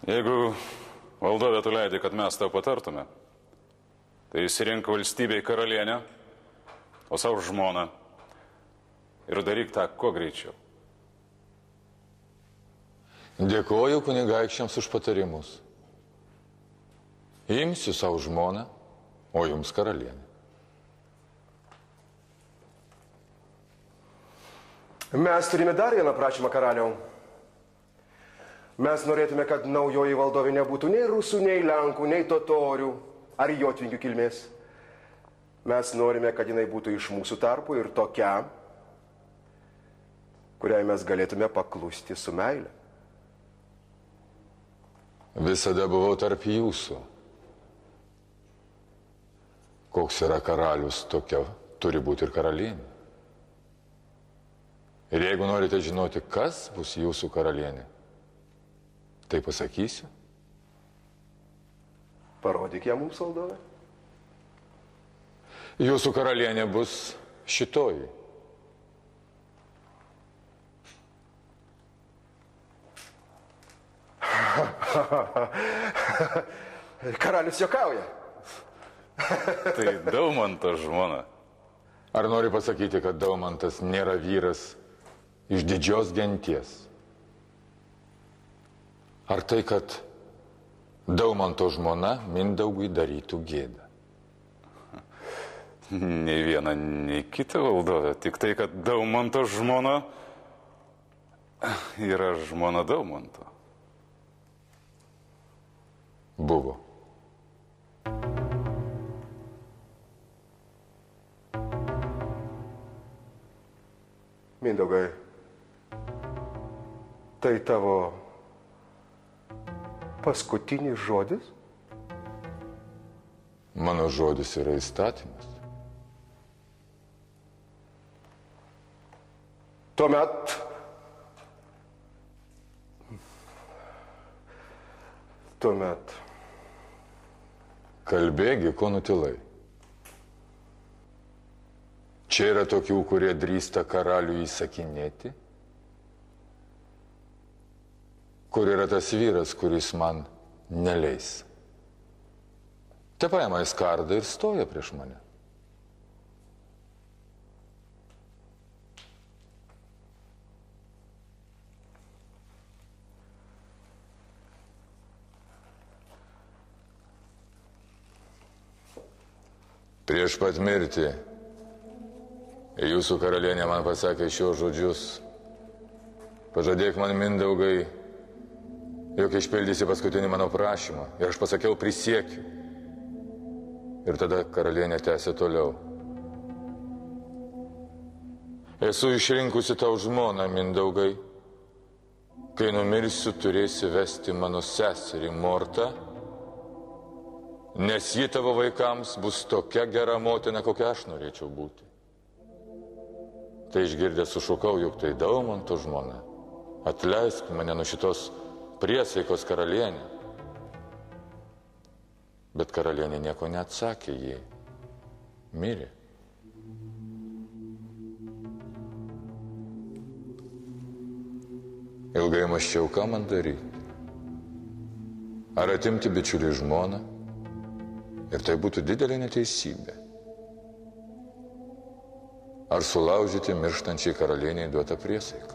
Jeigu valdovė tu leidai, kad mes tau patartume, tai įsirink valstybei karalienę, o savo žmoną ir daryk tą kuo greičiau. Dėkoju kunigaikščiams už patarimus. Imsiu savo žmoną, o jums karalienę. Mes turime dar vieną prašymą, karaliau. Mes norėtume, kad naujoji valdovė nebūtų nei rusų, nei lenkų, nei totorių ar jotvingių kilmės. Mes norime, kad jinai būtų iš mūsų tarpų ir tokia, kuriai mes galėtume paklusti su meile. Visada buvau tarp jūsų. Koks yra karalius, tokia turi būti ir karalienė. Ir jeigu norite žinoti, kas bus jūsų karalienė, tai pasakysiu. Parodyk ją mums, valdove. Jūsų karalienė bus šitoji. Karalius juokauja. Tai Daumanto žmona. Ar nori pasakyti, kad Daumantas nėra vyras iš didžios genties? Ar tai, kad Daumanto žmona Mindaugui darytų gėdą? Nei viena, nei kita valdovė. Tik tai, kad Daumanto žmona yra žmona Daumanto. Buvo. Mindaugai, tai tavo paskutinis žodis? Mano žodis yra įstatymas. Tuomet. Kalbėgi, ko nutilai. Čia yra tokių, kurie drįsta karaliui įsakinėti. Kur yra tas vyras, kuris man neleis. Te paima į skardą ir stoja prieš mane. Prieš pat mirtį jūsų karalienė man pasakė šios žodžius. Pažadėk man, Mindaugai, jog išpildysi paskutinį mano prašymą. Ir aš pasakiau, prisiekiu. Ir tada karalienė tęsė toliau. Esu išrinkusi tau žmoną, Mindaugai. Kai numirsiu, turėsi vesti mano seserį Mortą, nes ji tavo vaikams bus tokia gera motina, kokia aš norėčiau būti. Tai išgirdęs sušukau, juk tai Daumanto žmona. Atleisk mane nuo šitos priesaikos, karalienė. Bet karalienė nieko neatsakė, ji mirė. Ilgai mąsčiau, ką man daryti. Ar atimti bičiulį žmoną? Ir tai būtų didelė neteisybė. Ar sulaužyti mirštančiai karalieniai duotą priesaiką?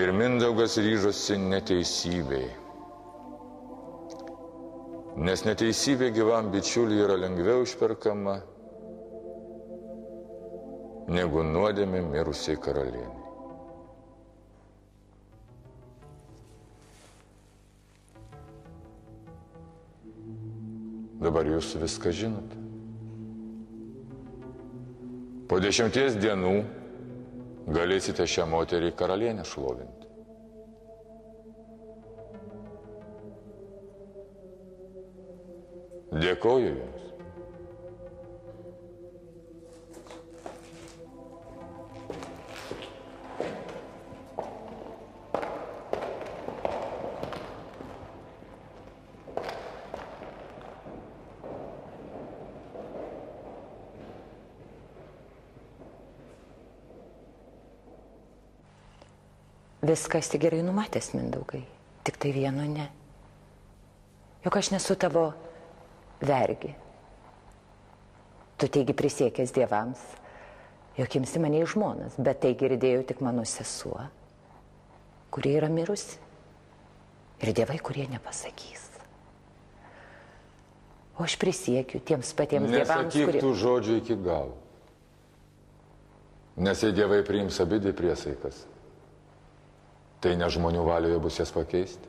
Ir Mindaugas ryžosi neteisybei. Nes neteisybė gyvam bičiuliui yra lengviau išperkama negu nuodėmė mirusiai karalienei. Dabar jūs viską žinote. Po 10 dienų galėsite šią moterį karalienę šlovinti. Dėkoju jums. Viskas tik gerai numatęs, Mindaugai. Tik tai vieno ne. Juk aš nesu tavo vergi. Tu teigi prisiekęs dievams, jog imsi mane į žmonas, bet tai girdėjau tik mano sesuo, kurie yra mirusi. Ir dievai, kurie nepasakys. O aš prisiekiu tiems patiems dievams, Nesakyk tų žodžių iki galo. Nes jei dievai priims abidvi priesaikas, tai ne žmonių valioje bus jas pakeisti.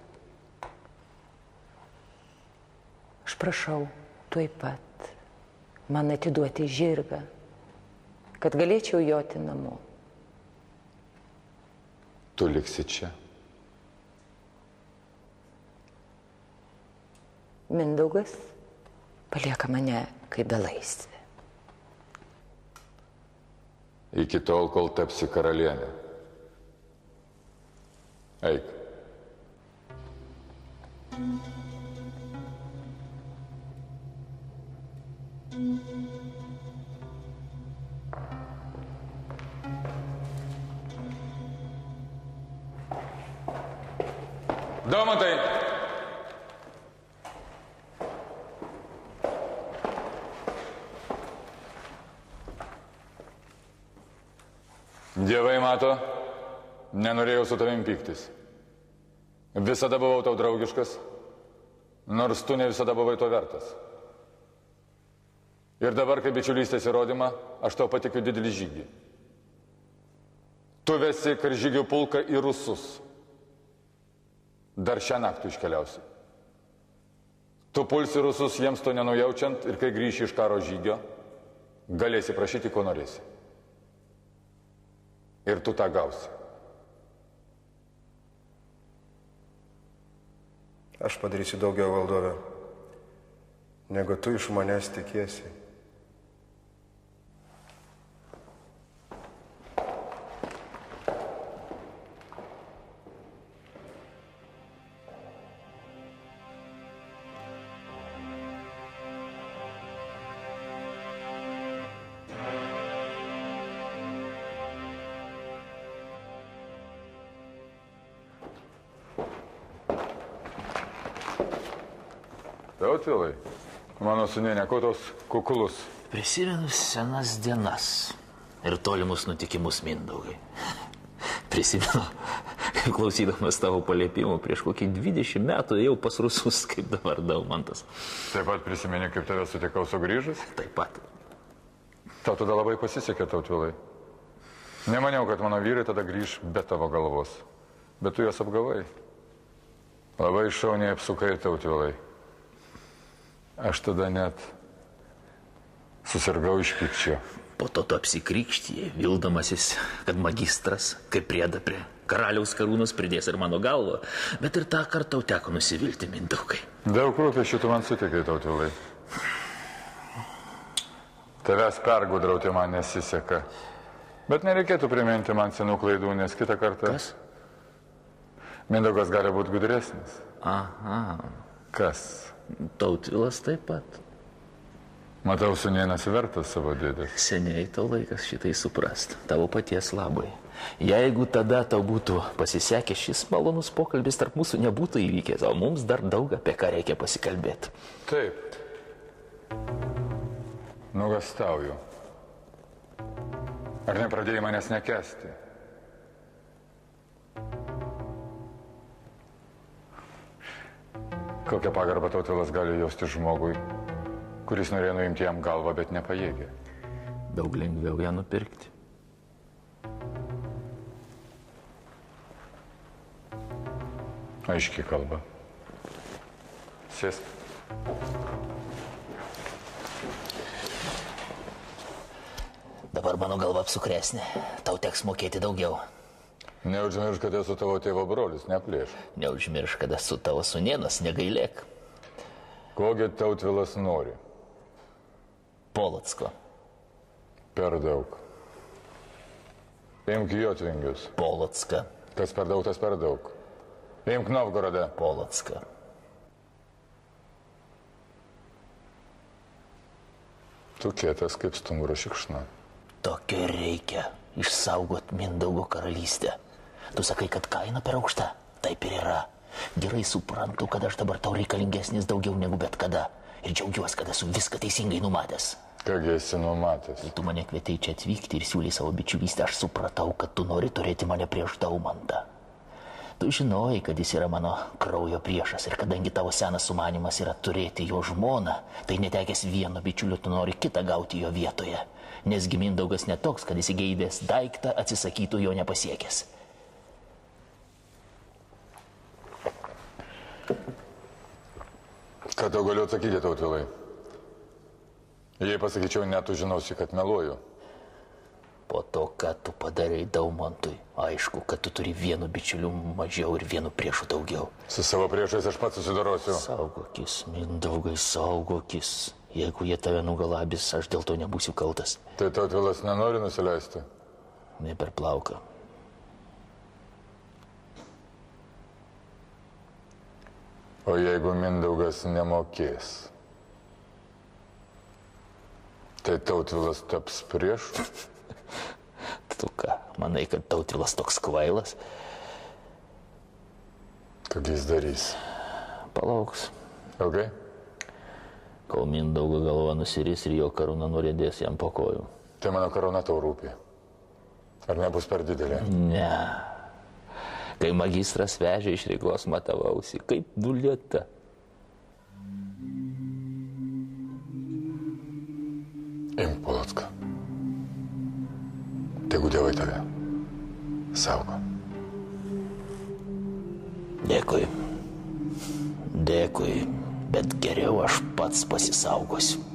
Aš prašau tuoj pat man atiduoti žirgą, kad galėčiau joti namo. Tu liksi čia. Mindaugas palieka mane kaip belaisvė. Iki tol, kol tapsi karalienė. Eik. Daumantai! Dievai mato, nenorėjau su tavim pyktis. Visada buvau tau draugiškas, nors tu ne visada buvai to vertas. Ir dabar, kaip bičiulystės įrodymą, aš tau patikiu didelį žygį. Tu vesi karžygių pulką į Rusus. Dar šią naktį iškeliausi. Tu pulsi Rusus jiems to nenujaučiant ir kai grįši iš karo žygio, galėsi prašyti, ko norėsi. Ir tu tą gausi. Aš padarysiu daugiau, valdove, negu tu iš manęs tikiesi. Tautvilai, mano sūnėne, ko tos kukulus? Prisimenu senas dienas ir tolimus nutikimus, Mindaugai. Prisimenu, kaip klausydamas tavo paliepimų prieš kokį 20 metų jau pas Rusus, kaip dabar Daumantas. Taip pat prisimeni, kaip tave sutikau sugrįžus? Taip pat. Tau tada labai pasisekė, Tautvilai. Nemaniau, kad mano vyrai tada grįž be tavo galvos. Bet tu juos apgavai. Labai šauniai apsukai, Tautvilai. Aš tada net susirgau iš pykčio. Po to tu apsikrikštyje, vildamasis, kad magistras, kaip prieda prie karaliaus karūnos, pridės ir mano galvą. Bet ir tą kartą tau teko nusivilti, Mindaugai. Daug rūpesčių tu man sutikai, Tautvilai. Tavęs pergudrauti man nesiseka. Bet nereikėtų priminti man senų klaidų, nes kitą kartą... Kas? Mindaugas gali būti gudresnis. Aha. Kas? Tautvilas taip pat. Matau, sūnėnas vertas savo dėdės. Seniai tau laikas šitai suprast. Tavo paties labai. Jeigu tada tau būtų pasisekęs šis malonus pokalbis tarp mūsų nebūtų įvykęs, o mums dar daug apie ką reikia pasikalbėti. Taip. Nugastauju. Ar nepradėjai manęs nekęsti? Kokią pagarbą Tautvilas gali jausti žmogui, kuris norėjo nuimti jam galvą, bet nepajėgė. Daug lengviau ją nupirkti. Aiškiai kalba. Sėsk. Dabar mano galva apsukresnė. Tau teks mokėti daugiau. Neužmiršk, kad esu tavo tėvo brolis, neplėš. Neužmiršk, kad esu tavo sūnėnas, negailėk. Kogi Tautvilas nori? Polocko. Per daug. Imk Jotvingius. Polocką. Kas per daug, tas per daug. Imk Novgorodą. Polocką. Tu kietas kaip stumbro šikšna. Tokio reikia išsaugot Mindaugo karalystę. Tu sakai, kad kaina per aukšta. Taip ir yra. Gerai suprantu, kad aš dabar tau reikalingesnis daugiau negu bet kada. Ir džiaugiuosi, kad esu viską teisingai numatęs. Kągi esi numatęs? Kai tu mane kvietei čia atvykti ir siūlei savo bičiulystę, aš supratau, kad tu nori turėti mane prieš Daumantą. Tu žinojai, kad jis yra mano kraujo priešas ir kadangi tavo senas sumanimas yra turėti jo žmoną, tai netekęs vieno bičiulio tu nori kitą gauti jo vietoje. Nesgi Mindaugas netoks, kad įsigeidęs daiktą atsisakytų jo nepasiekęs. Ką tau galiu atsakyti, Tautvilai? Jei pasakyčiau, net tu žinosi, kad meluoju. Po to, ką tu padarai Daumantui, aišku, kad tu turi vienu bičiuliu mažiau ir vienu priešu daugiau. Su savo priešais aš pats susidorosiu. Saugokis, Mindaugai, saugokis. Jeigu jie tave nugalabys, aš dėl to nebūsiu kaltas. Tai Tautvilas nenori nusileisti? Ne per plauką. O jeigu Mindaugas nemokės, tai Tautvilas taps priešu? Tu ką, manai, kad Tautvilas toks kvailas? Ką jis darys? Palauks. Ilgai? Kol Mindaugo galva nusiris ir jo karūna nurėdės jam po kojų. Tai mano karūna tau rūpi. Ar nebus per didelė? Ne. Kai magistras vežė iš Rygos, matavausi, kaip dulėta. Imk Polocką. Tegu dievai tave saugo. Dėkui. Dėkui, bet geriau aš pats pasisaugosiu.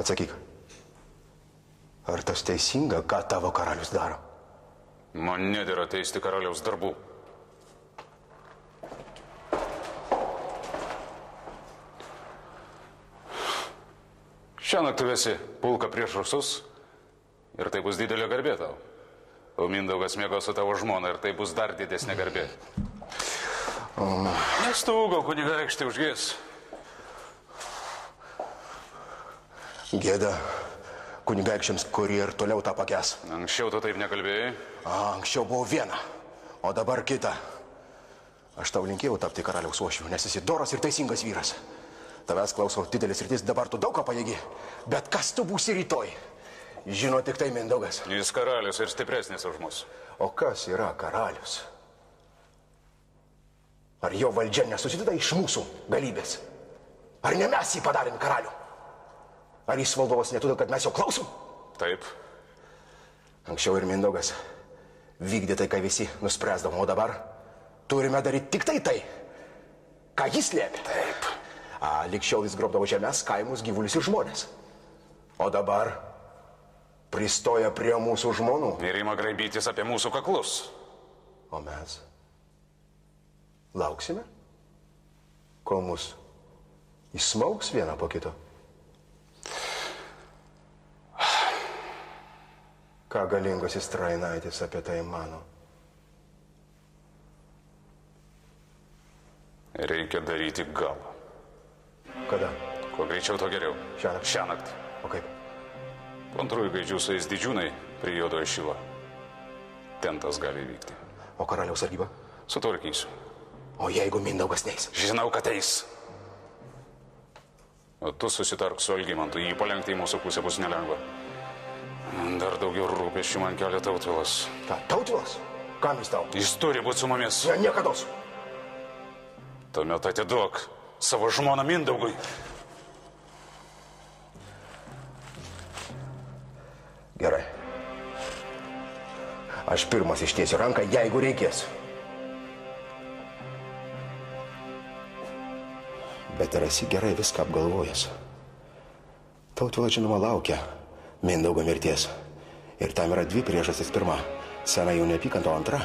Atsakyk, ar tas teisinga, ką tavo karalius daro? Man nedėra teisti karaliaus darbų. Šiąnakt tu vesi pulką prieš rusus ir tai bus didelė garbė tau. O Mindaugas mėgo su tavo žmona ir tai bus dar didesnė garbė. Nestūgo, kunigaikštį užgės. Gėda kunigaikščiams, kurie ir toliau tą pakęs. Anksčiau tu taip nekalbėjai? Anksčiau buvo viena, o dabar kita. Aš tau linkėjau tapti karaliaus uošviu, nes esi doras ir teisingas vyras. Tavęs klauso didelis rytis, dabar tu daug ką pajėgi. Bet kas tu būsi rytoj? Žino tik tai Mindaugas. Jis karalius ir stipresnis už mus. O kas yra karalius? Ar jo valdžia nesusideda iš mūsų galybės? Ar ne mes jį padarėm karalių? Ar jis valdovas ne todėl, kad mes jo klausom? Taip. Anksčiau ir Mindaugas vykdė tai, ką visi nuspręsdavom, o dabar turime daryti tik tai, ką jis liepė. Taip. Lik šiol jis grobdavo žemės, kaimus, gyvulius ir žmonės. O dabar pristoja prie mūsų žmonų. Ir ima graibytis apie mūsų kaklus. O mes lauksime, kol mus įsmaugs vieną po kito. Ką galingasis Trainaitis apie tai mano? Reikia daryti galą. Kada? Kuo greičiau, to geriau. Šiąnakt. Šiąnakt. O kaip? Po antrųjų gaidžių su jais didžiūnai prie Juodojo Šilo. Ten tas gali vykti. O karaliaus sargyba? Sutvarkysiu. O jeigu Mindaugas neis? Žinau, kad eis. O tu susitark su Algimantu, jį palenkti į mūsų pusę bus nelengva. Dar daugiau rūpesčių man kelia Tautvilas. Tautvilas? Kam jis tau? Jis turi būti su mumis. Ne, niekados. Tuomet atiduok savo žmoną Mindaugui. Gerai. Aš pirmas ištiesiu ranką, jeigu reikės. Bet ar esi gerai viską apgalvojęs? Tautvilas, žinoma, laukia Mindaugo mirties. Ir tam yra dvi priežastys. Pirma, sena jų neapykanta, o antra,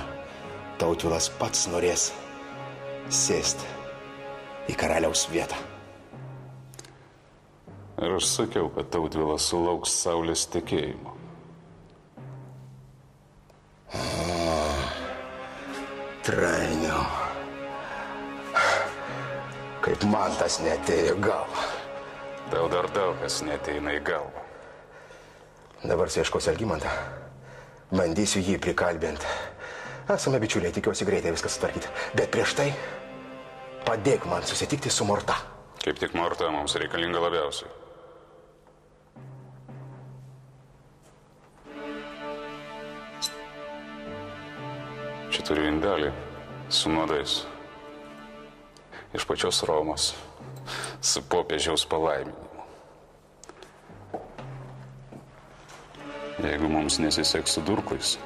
Tautvilas pats norės sėsti į karaliaus vietą. Ir aš sakiau, kad Tautvilas sulauks saulės tekėjimo. Trainiau. Kaip man tas neatėjo į galvą. Tau dar daug kas neateina į galvą. Dabar ieškosiu Algimantą. Bandysiu jį prikalbinti. Esame bičiuliai, tikiuosi greitai viską sutvarkyti. Bet prieš tai padėk man susitikti su Morta. Kaip tik Morta mums reikalinga labiausiai. Čia turiu indelį su nuodais. Iš pačios Romos, su popiežiaus palaiminimu. Jeigu mums nesiseks su durkais,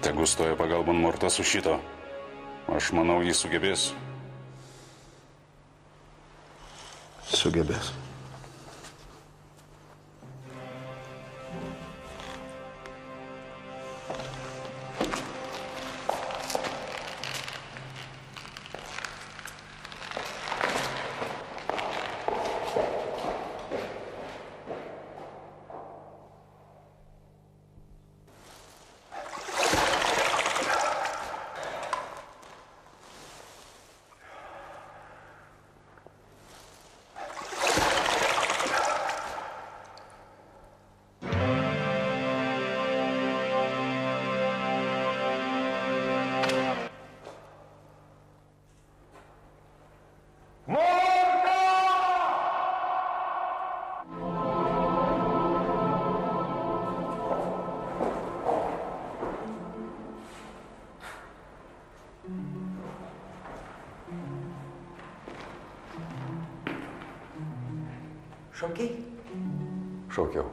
tegu stoja pagalbon Morta su šito. Aš manau, jį sugebės. Sugebės. Šaukiai? Šaukiau.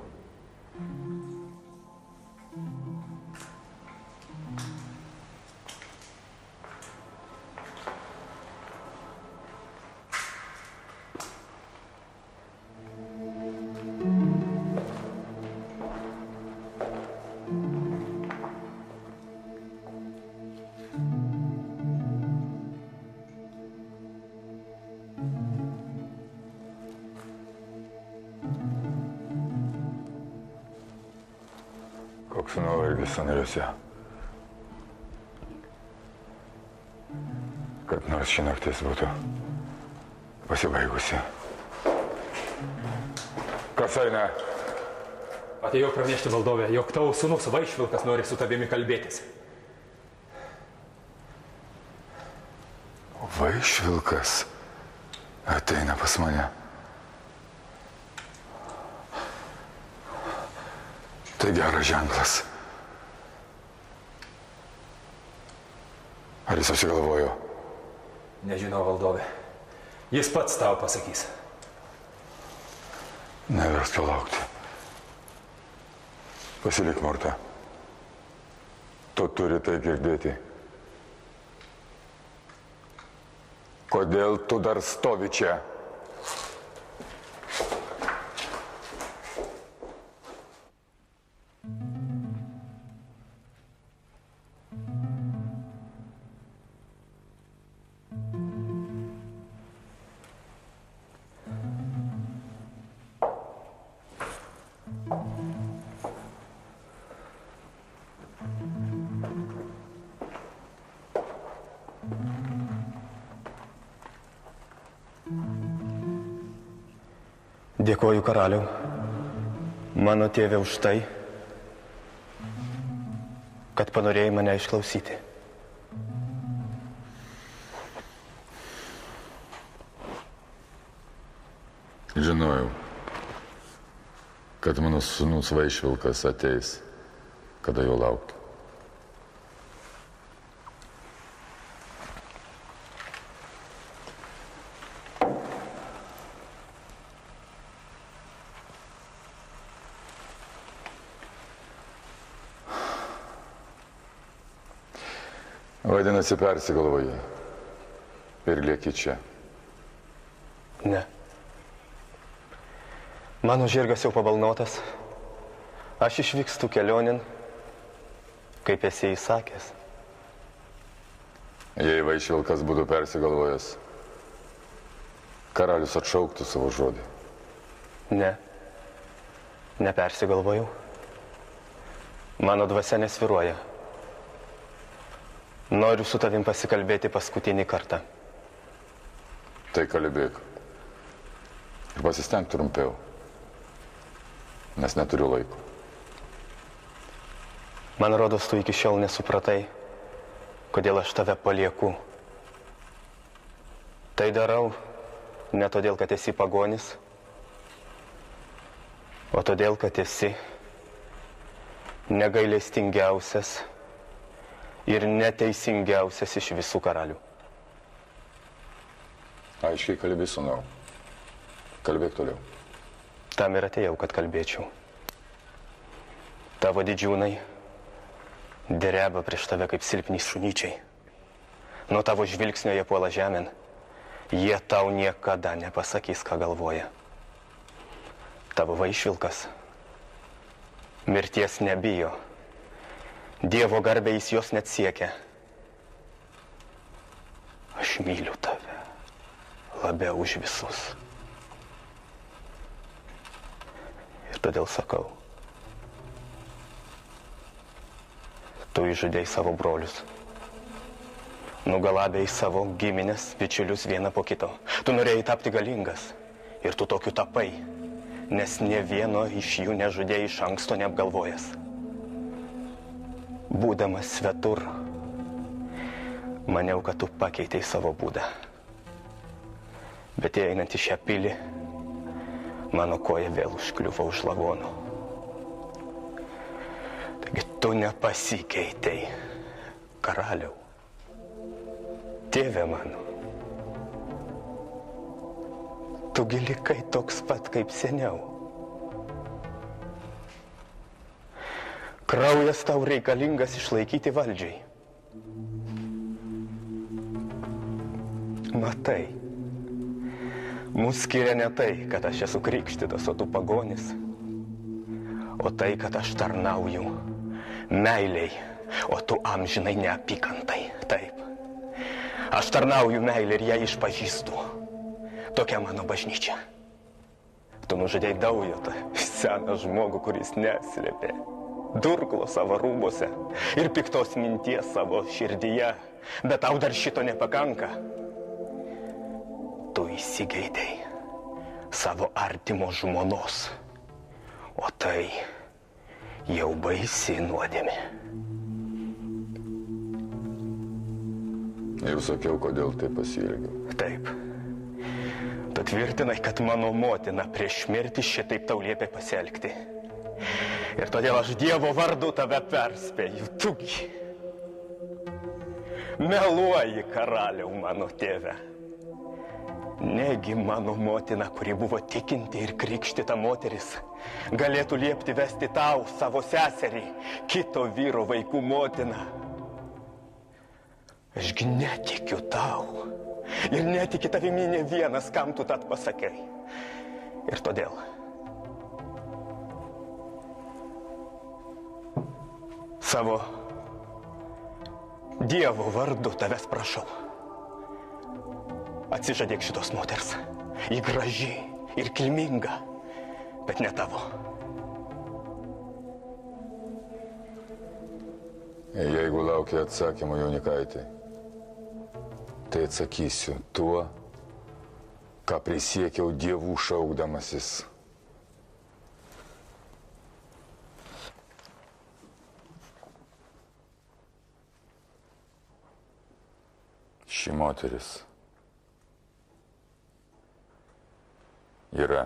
Koks nuovargis sąnariuose. Kad nors ši naktis būtų pasibaigusi. Kas eina? Atėjau pranešti valdovę, jog tavo sūnus Vaišvilkas nori su tavimi kalbėtis. Vaišvilkas ateina pas mane. Tai geras ženklas. Ar jis apsigalvojo? Nežinau, valdovė. Jis pats tau pasakys. Nevers palaukti. Pasilik, Morta. Tu turi tai girdėti. Kodėl tu dar stovi čia? Dėkoju karaliau, mano tėve, už tai, kad panorėjai mane išklausyti. Žinojau, kad mano sūnus Vaišvilkas ateis, kada jo laukti. Vadinasi, persigalvoji ir lieki čia. Ne. Mano žirgas jau pabalnotas. Aš išvykstu kelionin, kaip esi įsakęs. Jei Vaišvilkas būtų persigalvojęs, karalius atšauktų savo žodį. Ne. Nepersigalvojau. Mano dvasia nesviruoja. Noriu su tavim pasikalbėti paskutinį kartą. Tai kalbėk. Ir pasistenk trumpiau, nes neturiu laiko. Man rodos, tu iki šiol nesupratai, kodėl aš tave palieku. Tai darau ne todėl, kad esi pagonis, o todėl, kad esi negailestingiausias ir neteisingiausias iš visų karalių. Aiškiai kalbė, sūnau. Kalbėk toliau. Tam ir atėjau, kad kalbėčiau. Tavo didžiūnai dreba prieš tave kaip silpni šunyčiai. Nuo tavo žvilgsnio jie puola žemėn. Jie tau niekada nepasakys, ką galvoja. Tavo Vaišvilkas mirties nebijo. Dievo garbę jis jos net siekia. Aš myliu tave labiau už visus. Ir todėl sakau, tu išžudei savo brolius. Nugalabėjai savo giminės, bičiulius vieną po kito. Tu norėjai tapti galingas. Ir tu tokiu tapai, nes nė vieno iš jų nežudėjai iš anksto neapgalvojęs. Būdamas svetur, maniau, kad tu pakeitei savo būdą. Bet einant į šią pilį, mano koja vėl užkliuvo už lavono. Taigi tu nepasikeitei, karaliau. Tėve mano, tu gi likai toks pat kaip seniau. Kraujas tau reikalingas išlaikyti valdžiai. Matai, mus skiria ne tai, kad aš esu krikštytas, o tu pagonis, o tai, kad aš tarnauju meiliai, o tu amžinai neapykantai. Taip. Aš tarnauju meilį ir ją išpažįstu. Tokia mano bažnyčia. Tu nužudei Daujotą, seną žmogų, kuris neslėpė durklo savo rūbose ir piktos minties savo širdyje. Bet tau dar šito nepakanka. Tu įsigeidei savo artimo žmonos, o tai jau baisi nuodėmė. Jau sakiau, kodėl tai pasielgiau. Taip. Tu tvirtinai, kad mano motina prieš mirtį šitaip tau liepė pasielgti. Ir todėl aš Dievo vardu tave perspėju. Tugi meluoji, karaliau, mano tėve. Negi mano motina, kuri buvo tikinti ir krikštyta moteris, galėtų liepti vesti tau, savo seserį, kito vyro vaikų motiną. Ašgi netikiu tau ir netiki tavimi ne vienas, kam tu tad pasakai. Ir todėl savo Dievo vardu tavęs prašau. Atsižadėk šitos moters. Ji graži ir kilminga, bet ne tavo. Jeigu laukia atsakymų, jaunikaitė, tai atsakysiu tuo, ką prisiekiau dievų šaukdamasis. Ši moteris yra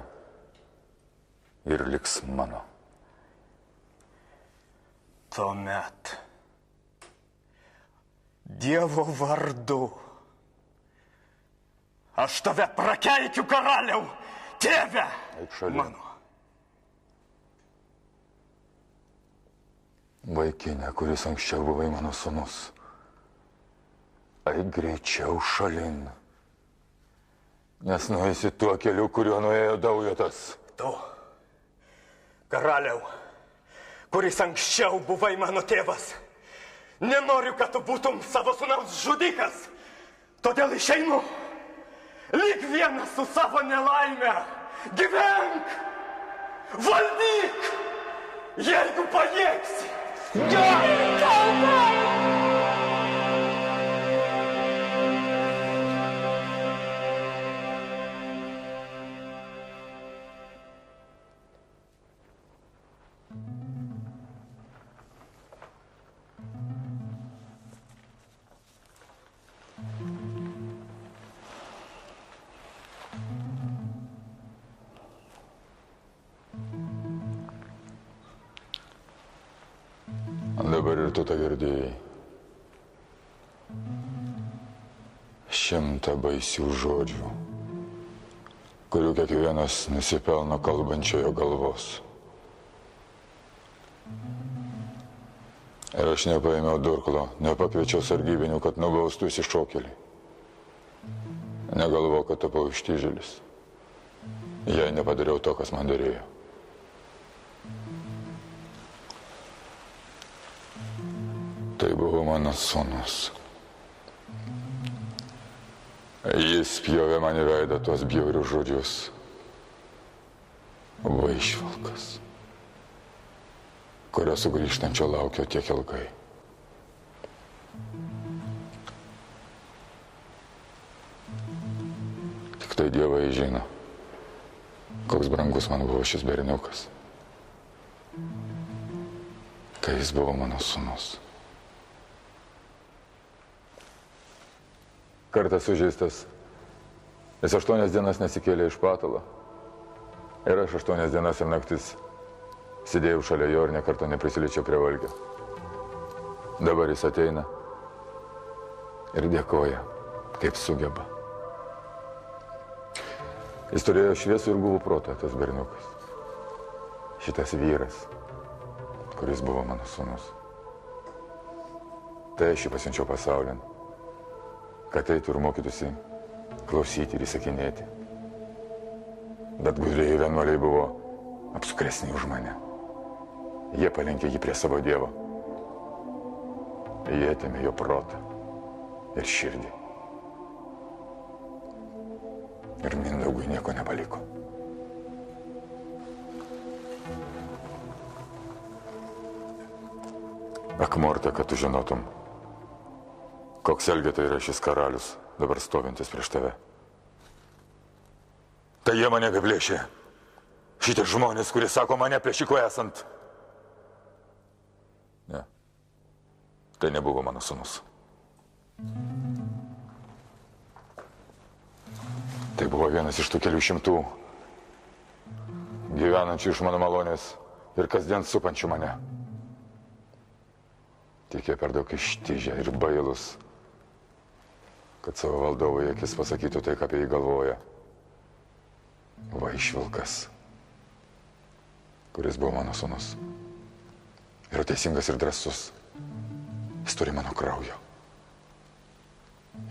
ir liks mano. Tuomet Dievo vardu aš tave prakeikiu, karaliau, tėve mano. Vaikinė, kuris anksčiau buvai mano sūnus, eik greičiau šalin, nes nueisi tuo keliu, kuriuo nuėjo Daujotas. Tu, karaliau, kuris anksčiau buvai mano tėvas, nenoriu, kad tu būtum savo sūnaus žudikas, todėl išeinu, lyg vienas su savo nelaime, gyvenk, valdyk, jeigu pajėgsi. Dabar ir tu tą girdėjai. 100 baisių žodžių, kurių kiekvienas nusipelno kalbančiojo galvos. Ir aš nepaėmiau durklo, nepakviečiau sargybinių, kad nubaustų išsišokėlį. Negalvojau, kad tapau ištižėlis, jei nepadariau to, kas man dėrėjo. Tai buvo mano sūnus. Jis pjovė man į veidą tuos bjaurius žodžius. Vaišvilkas, kurio sugrįžtančio laukiau tiek ilgai. Tik tai Dievai žino, koks brangus man buvo šis berniukas, kai jis buvo mano sūnus. Kartas sužeistas, jis 8 dienas nesikėlė iš patalo. Ir aš 8 dienas ir naktis sėdėjau šalia jo ir nekartą neprisiliečiau prie valgio. Dabar jis ateina ir dėkoja, kaip sugeba. Jis turėjo šviesų ir guvų protą, tas berniukas. Šitas vyras, kuris buvo mano sūnus. Tai aš jį pasiunčiau pasaulin, kad eitų ir mokytųsi klausyti ir įsakinėti. Bet gudrieji vienuoliai buvo apsukresni už mane. Jie palenkė jį prie savo Dievo. Jie atėmė jo protą ir širdį. Ir Mindaugui nieko nepaliko. Ak, Morta, kad tu žinotum, koks elgeta yra šis karalius, dabar stovintis prieš tave. Tai jie mane apiplėšė. Šitie žmonės, kurie sako mane plėšiku esant. Ne, tai nebuvo mano sūnus. Tai buvo vienas iš tų kelių šimtų, gyvenančių iš mano malonės ir kasdien supančių mane. Tik jie per daug ištižę ir bailus, kad savo valdovui akis pasakytų tai, ką apie jį galvoja. Vaišvilkas, kuris buvo mano sūnus. Yra teisingas ir drąsus. Jis turi mano kraujo.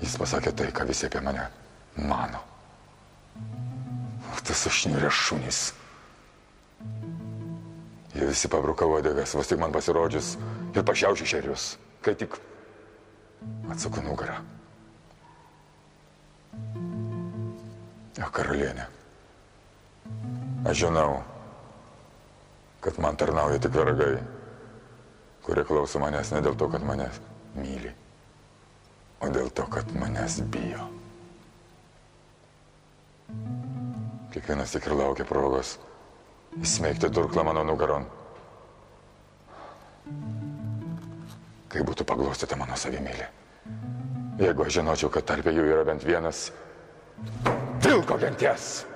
Jis pasakė tai, ką visi apie mane mano. Tas išniurės šunys. Jie visi pabruka uodegas, vos tik man pasirodžius ir pašiaušė šerius, kai tik atsuku nugarą. O karalienė, aš žinau, kad man tarnauja tik vergai, kurie klauso manęs ne dėl to, kad mane myli, o dėl to, kad manęs bijo. Kiekvienas tik ir laukia progos įsmeigti durklą mano nugaron, kai būtų paglostyta mano savimylė. Jeigu aš žinočiau, kad tarp jų yra bent vienas vilko genties,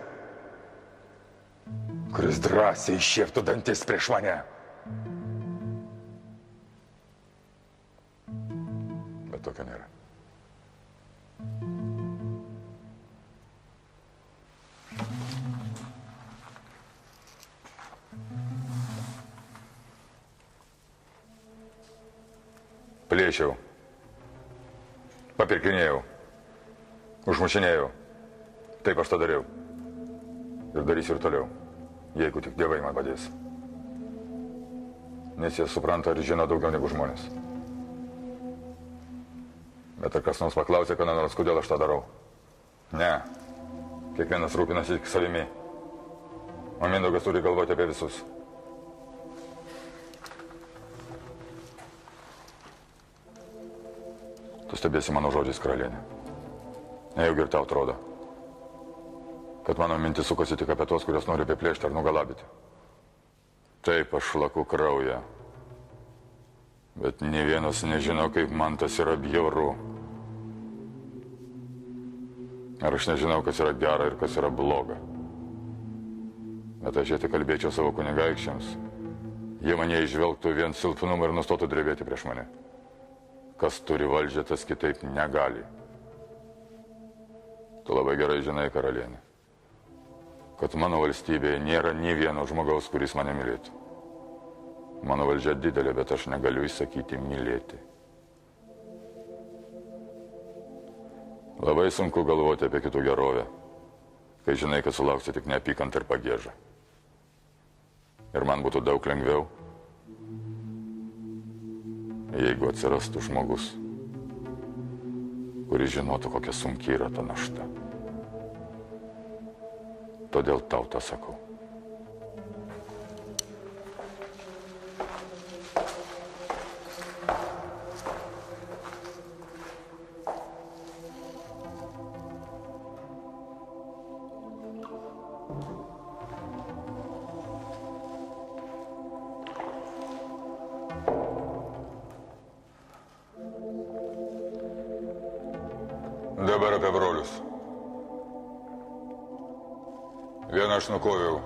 kuris drąsiai iššieptų dantis prieš mane. Bet tokio nėra. Plėšiau, papirkinėjau, užmušinėjau. Taip aš tą dariau. Ir darysiu ir toliau, jeigu tik dievai man padės. Nes jie supranta ir žino daugiau negu žmonės. Bet ar kas nors paklausė, kada nors, kodėl aš tą darau? Ne. Kiekvienas rūpinasi tik savimi. O Mindaugas turi galvoti apie visus. Tu stebėsi mano žodžiais, karalienė. Nejaugi ir tau atrodo, kad mano mintis sukosi tik apie tos, kurios nori apiplėšti ar nugalabyti. Taip, aš laku kraują. Bet nė vienas nežino, kaip man tas yra bjauru. Ar aš nežinau, kas yra gera ir kas yra bloga. Bet aš tik kalbėčiau savo kunigaikščiams. Jie mane išvelgtų vien silpnumą ir nustotų drebėti prieš mane. Kas turi valdžią, tas kitaip negali. Tu labai gerai žinai, karalienė, kad mano valstybėje nėra nė vieno žmogaus, kuris mane mylėtų. Mano valdžia didelė, bet aš negaliu įsakyti mylėti. Labai sunku galvoti apie kitų gerovę, kai žinai, kad sulauksi tik neapykantą ir pagiežą. Ir man būtų daug lengviau, jeigu atsirastų žmogus, kuris žinotų, kokia sunki yra ta našta. Todėl tau tą sakau. Dabar apie brolius. Vieną aš nukoviau,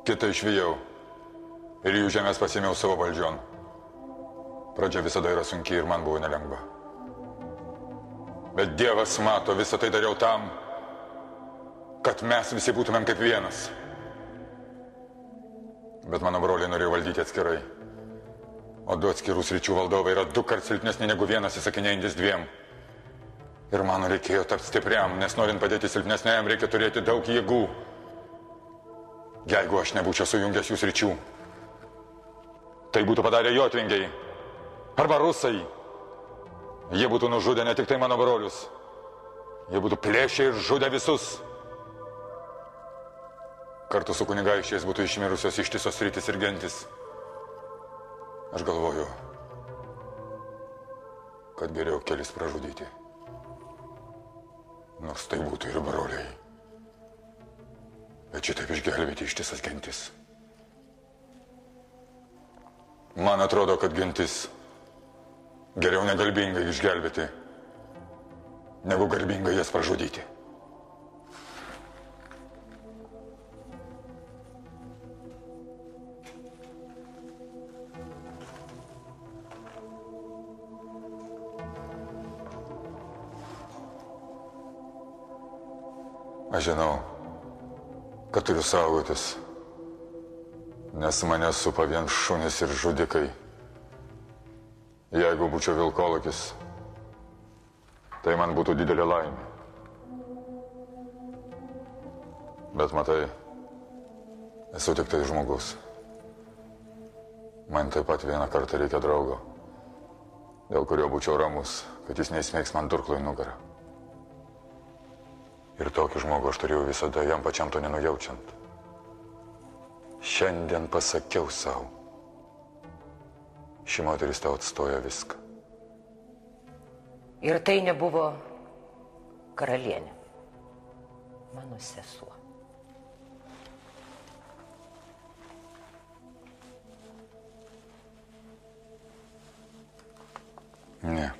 kitą išvijau ir jų žemės pasėmiau savo valdžion. Pradžia visada yra sunki ir man buvo nelengva. Bet Dievas mato, visą tai dariau tam, kad mes visi būtumėm kaip vienas. Bet mano broliai norėjo valdyti atskirai. O du atskirų sričių valdovai yra 2 kart silpnesni negu vienas įsakinėjantis 2. Ir man reikėjo tapti stipriam, nes norint padėti silpnesniajam, reikia turėti daug jėgų. Jeigu aš nebūčiau sujungęs jų sričių, tai būtų padarę jotvingiai arba rusai. Jie būtų nužudę ne tik tai mano brolius, jie būtų plėšę ir žudę visus. Kartu su kunigaikščiais būtų išmirusios ištisos sritis ir gentis. Aš galvoju, kad geriau kelis pražudyti. Nors tai būtų ir broliai. Bet šitaip išgelbėti ištisas gentis. Man atrodo, kad gentis geriau negalbingai išgelbėti, negu garbingai jas pražudyti. Aš žinau, kad turiu saugotis, nes mane supa vien šunys ir žudikai. Jeigu būčiau vilkolakis, tai man būtų didelė laimė. Bet matai, esu tik tai žmogus. Man taip pat vieną kartą reikia draugo, dėl kurio būčiau ramus, kad jis neįsmeigs man durklo į nugarą. Ir tokį žmogų aš turėjau visada, jam pačiam to nenujaučiant. Šiandien pasakiau savo. Ši moteris tau atstoja viską. Ir tai nebuvo karalienė, mano sesuo. Ne.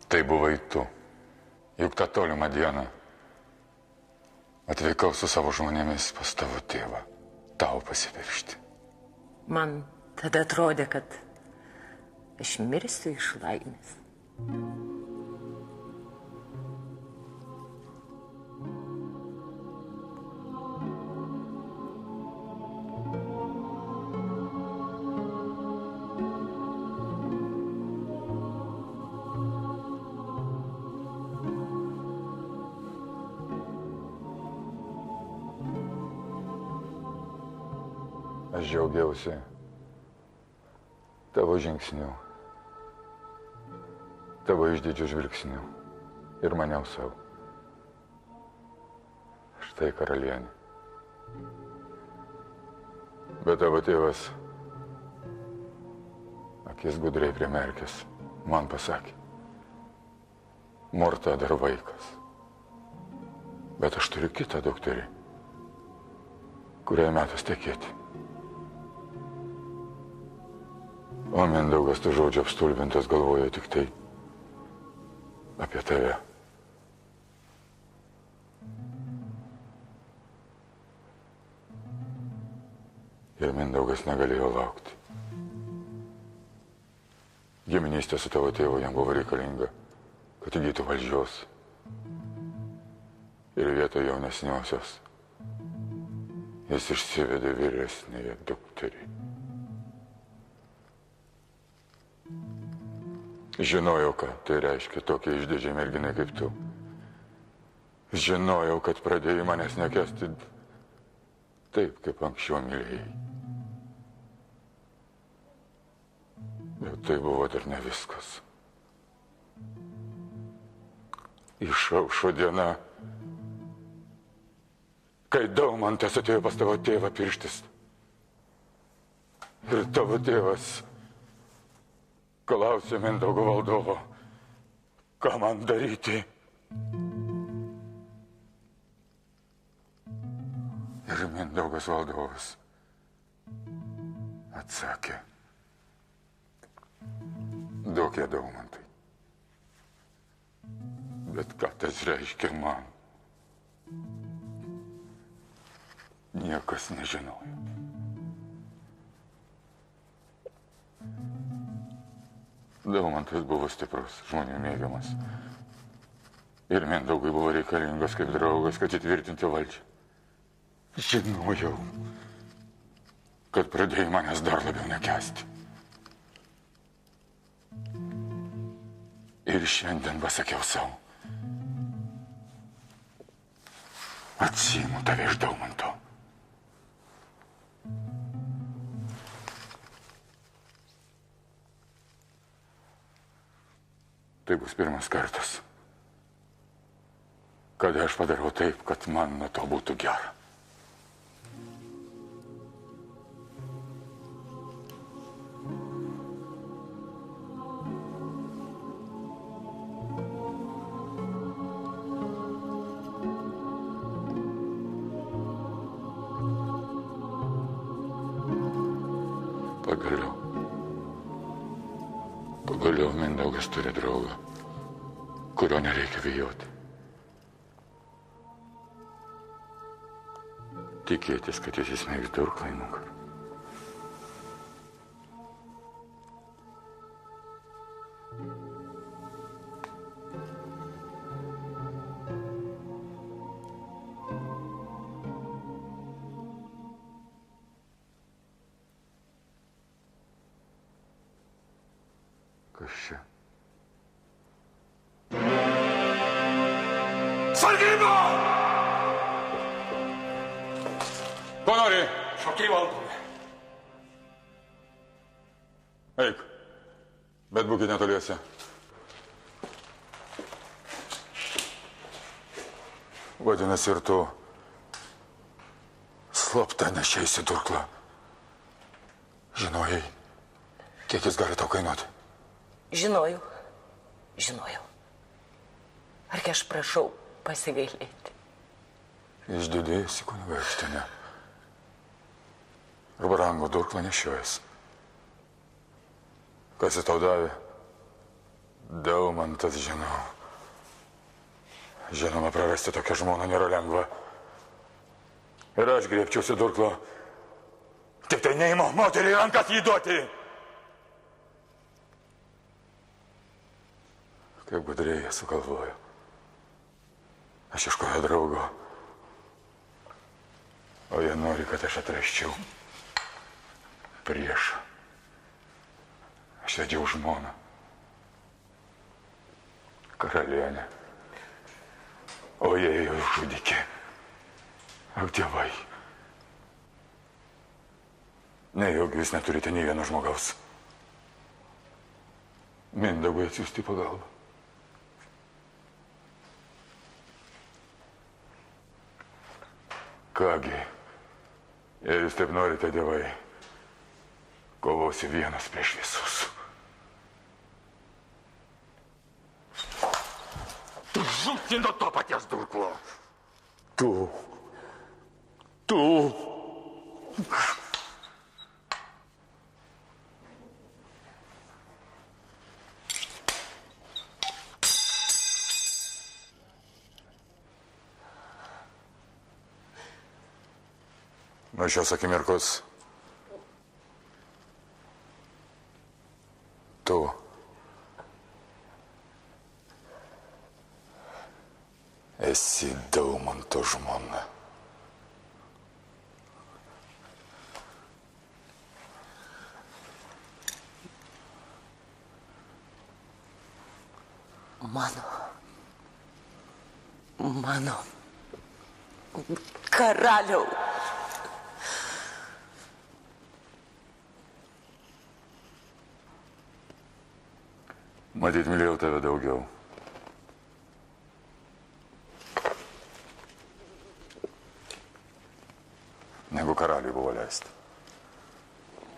Tai buvai tu. Juk tą tolimą dieną Atvykau su savo žmonėmis pas tavo tėvą, tau pasipiršti. Man tada atrodė, kad aš mirsiu iš laimės. Aš džiaugiausi tavo žingsniu, tavo išdidžiu žvilgsniu ir maniau savo. Štai karalienė. Bet tavo tėvas, akis gudriai primerkęs, man pasakė, Morta dar vaikas. Bet aš turiu kitą dukterį, kuriai metas tekėti. O Mindaugas tų žodžių apstulbintas galvoja tik tai apie tave. Ir Mindaugas negalėjo laukti. Giminystė su tavo tėvu jam buvo reikalinga, kad įgytų valdžios. Ir vietoj jaunesniosios jis išsivedė vyresnėje dukterį. Žinojau, ką tai reiškia tokie išdidžiai merginai kaip tu. Žinojau, kad pradėjai manęs nekęsti taip, kaip anksčiau mylėjai. Bet tai buvo dar ne viskas. Išaušo diena, kai Daumantas atėjo pas tavo tėvą pirštis. Ir tavo tėvas klausė Mindaugo valdovo, ką man daryti. Ir Mindaugas valdovas atsakė, duok ją Daumantai. Bet ką tas reiškia man? Niekas nežinojo. Daumantas buvo stiprus, žmonių mėgiamas. Ir Mindaugui buvo reikalingas kaip draugas, kad įtvirtinti valdžią. Žinojau, kad pradėjai manęs dar labiau nekęsti. Ir šiandien pasakiau savo. Atsiimu tave iš Daumanto. Tai bus pirmas kartas, kad aš padarau taip, kad man nuo to būtų gera. Pagaliau Mindaugas turi draugą, kurio nereikia bijoti. Tikėtis, kad jis įsmeigs durklą į nugarą. Kas čia? Sargyba! Ko nori? Šokiai valdomi. Eik, bet būkit netoliese. Vadinasi, ir tu slapta nešeisi durklą. Žinojai, kiek jis gali tau kainuoti? Žinojau. Argi aš prašau pasigailėti? Išdidėjusi kunigaikštienė. Ir brangų durklą nešiojas. Kas jis tau davė? Daumantas, žinau. Žinoma, prarasti tokią žmoną nėra lengva. Ir aš griebčiausi durklo. Tik tai neįmo moteriai rankas jį duoti. Kaip gudriai jie sugalvojo. Aš ieškoju draugo. O jie nori, kad aš atrasčiau priešą. Aš vedžiau žmoną. Karalienę. O jie jau žudikė. Ak, dievai. Nejaugi jūs neturite nei vieno žmogaus. Mindaugui atsiųsti pagalbą. Kągi, jei jūs taip norite, dievai, kovosiu vienas prieš visus. Tu žūsi nuo to paties durklo. Tu. Nuo šios akimirkos tu esi Daumanto žmona. Mano karaliau. Matyt, mylėjau tave daugiau. Negu karaliui buvo leista.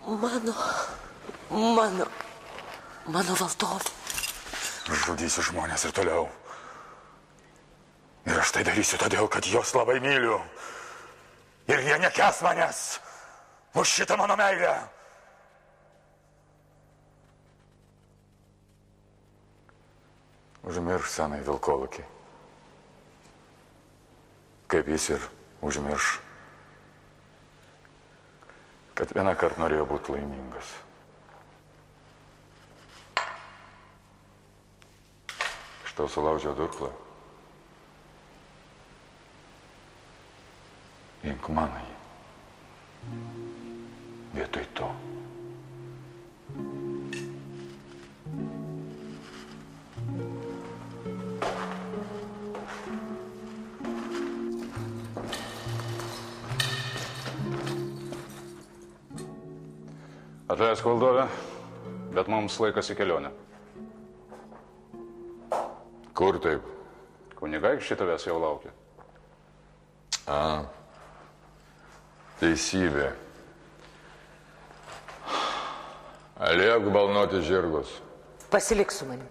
Mano valdovė. Žudysiu žmonės ir toliau. Ir aš tai darysiu todėl, kad jos labai myliu. Ir jie nekęs manęs už šitą mano meilę. Užmirš senai vilkolakį. Kaip jis ir užmirš, kad vieną kartą norėjo būti laimingas. Štai sulaužiau durklą. Imk manai. Vietoj to. Atleisk valdove, bet mums laikas į kelionę. Kur taip? Kunigaikščiai tavęs jau laukia. Teisybė. Liek balnoti žirgus. Pasilik su manim.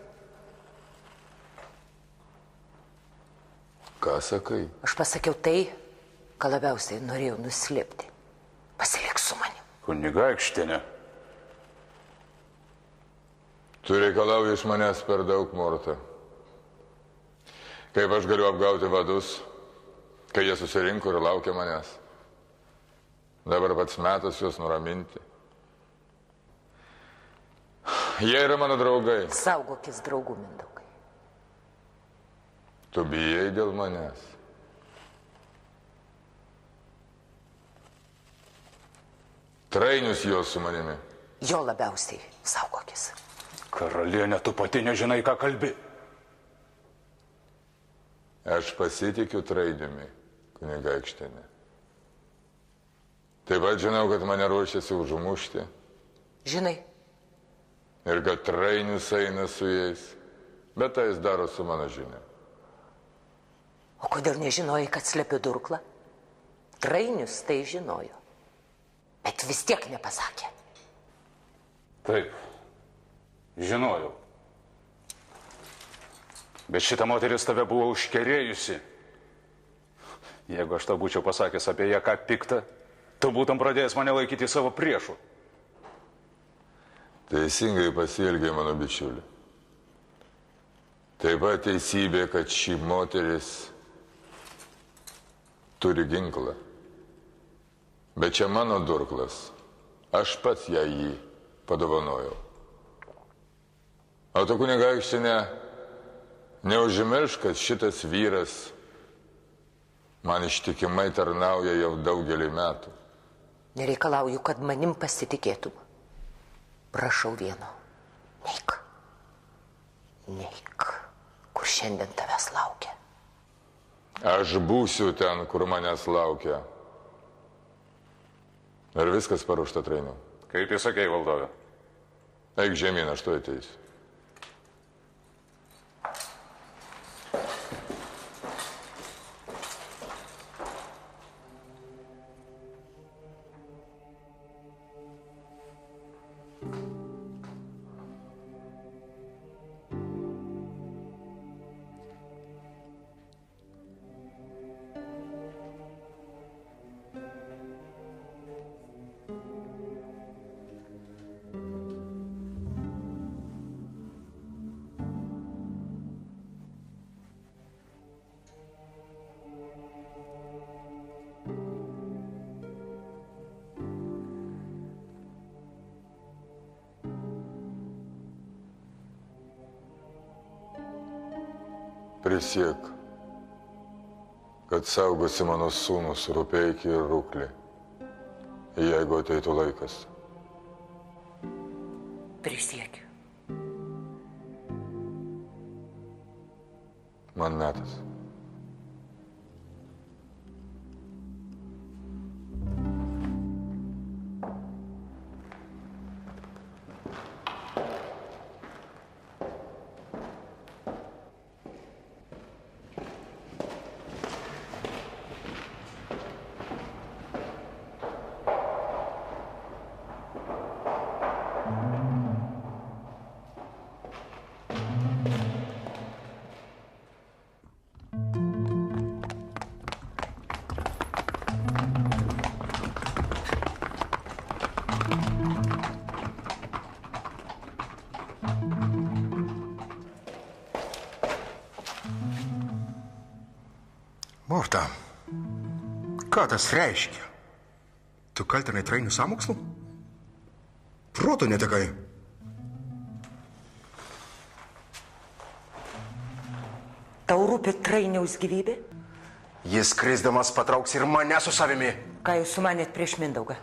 Ką sakai? Aš pasakiau tai, ką labiausiai norėjau nuslėpti. Pasilik su manim. Kunigaikštienė. Tu reikalauji iš manęs per daug, Morta. Kaip aš galiu apgauti vadus, kai jie susirinko ir laukia manęs. Dabar pats metas juos nuraminti. Jie yra mano draugai. Saugokis draugų, Mindaugai. Tu bijai dėl manęs. Trainius jos su manimi. Jo labiausiai saugokis. Karalienė, tu pati nežinai, ką kalbi. Aš pasitikiu Trainiumi, kunigaikštienė. Taip pat žinau, kad mane ruošiasi užmušti. Žinai. Ir kad Trainius eina su jais. Bet tai jis daro su mano žinia. O kodėl nežinojai, kad slepiu durklą? Trainius tai žinojo. Bet vis tiek nepasakė. Taip. Žinojau. Bet šita moteris tave buvo užkerėjusi. Jeigu aš tau būčiau pasakęs apie ją ką piktą, tu būtum pradėjęs mane laikyti savo priešu. Teisingai pasielgė mano bičiulį. Taip pat teisybė, kad ši moteris turi ginklą. Bet čia mano durklas. Aš pats jį padovanojau. O tu, kunigaikštinė, neužmiršk, kad šitas vyras man ištikimai tarnauja jau daugelį metų. Nereikalauju, kad manim pasitikėtum. Prašau vieno. Neik. Neik, kur šiandien tavęs laukia. Aš būsiu ten, kur manęs laukia. Ar viskas paruošta, Trainiau? Kaip jūs sakei, valdove? Eik žemyn, aš tuoj ateisiu. Prisiek, kad saugosi mano sūnus Rupeikį ir Ruklį, jeigu ateitų laikas. Prisiekiu. Man metas. Morta, ką tas reiškia? Tu kaltinai Trainių sąmokslų? Proto netekai. Tau rūpi Trainiaus gyvybė? Jis krisdamas patrauks ir mane su savimi. Ką jūs sumanėt prieš Mindaugą?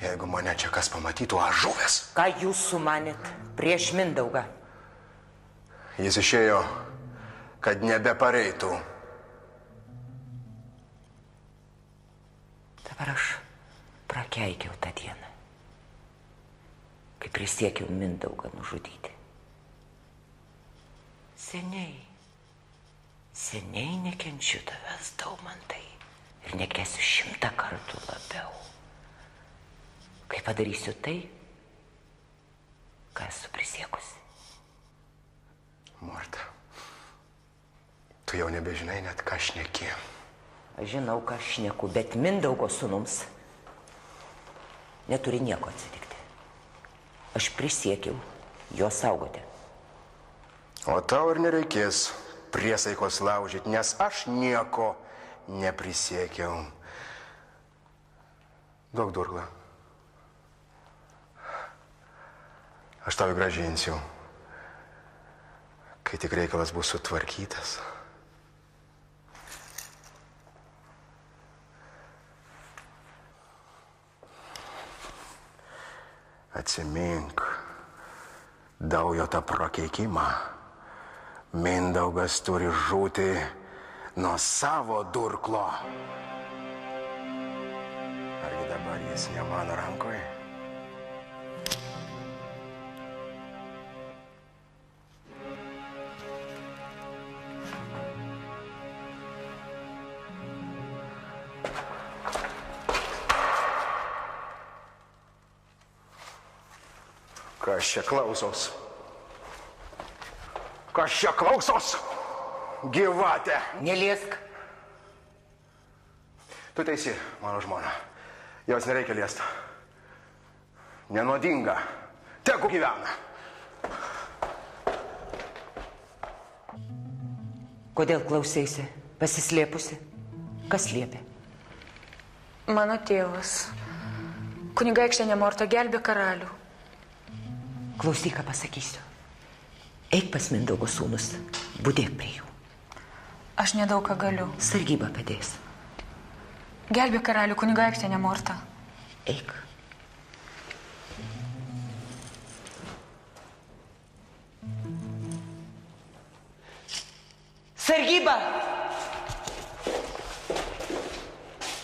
Jeigu mane čia kas pamatytų, aš žuvęs. Ką jūs sumanėt prieš Mindaugą? Jis išėjo, kad nebepareitų. Dabar aš prakeikiau tą dieną, kai prisiekiau Mindaugą nužudyti. Seniai nekenčiu tavęs, Daumantai, ir nekesiu 100 kartų labiau. Kai padarysiu tai, ką esu prisiekusi. Morta, tu jau nebežinai net, ką šneki. Aš žinau, ką šneku, bet Mindaugo sūnums neturi nieko atsitikti. Aš prisiekiau jo saugoti. O tau ir nereikės priesaikos laužyti, nes aš nieko neprisiekiau. Duok durklą. Aš tau grąžinsiu, kai tik reikalas bus sutvarkytas. Atsimink Daujotą prakeikimą. Mindaugas turi žūti nuo savo durklo. Argi dabar jis ne mano rankoje? Kas čia klausos? Kas čia klausos? Gyvatė. Neliesk. Tu teisi, mano žmona. Jos nereikia liesti. Nenuodinga. Tegu gyvena. Kodėl klausėsi? Pasislėpusi? Kas liepė? Mano tėvas. Kunigaikštienė Morta gelbė karalių. Klausyk, ką pasakysiu. Eik pas Mindaugo sūnus, budėk prie jų. Aš nedaug ką galiu. Sargyba padės. Gelbė karalių, kunigaikštienė Morta. Eik. Sargyba!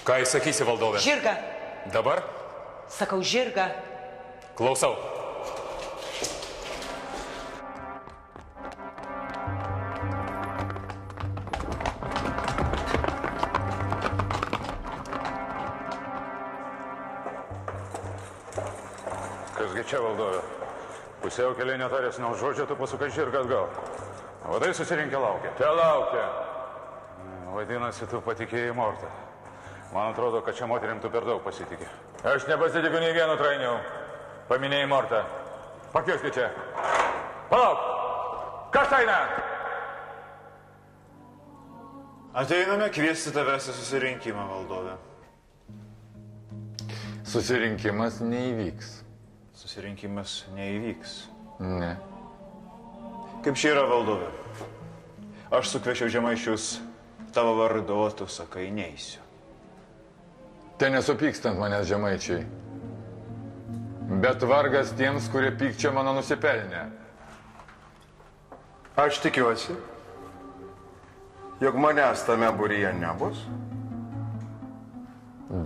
Ką įsakysi, valdove? Žirgą. Dabar? Sakau, žirgą. Klausau. Kasgi čia, valdove? Pusiau keliai netarės nuo žodžio, tu pasukai žirgą atgal. Vadai susirinkę laukia. Te laukia. Vadinasi, tu patikėjai Mortą. Man atrodo, kad čia moterim tu per daug pasitikė. Aš nepasitikiu nei vienu trainiu. Paminėjai Mortą. Pakvieskit čia. Palauk! Kas eina? Ateiname kviesti tavęs į susirinkimą, valdove. Susirinkimas neįvyks. Susirinkimas neįvyks. Ne. Kaip čia yra, valdove? Aš sukviečiau žemaičius tavo vardu, o tu sakai, neisiu. Te nesupykstant manęs žemaičiai. Bet vargas tiems, kurie pykčia mano nusipelnė. Aš tikiuosi, jog manęs tame būryje nebus.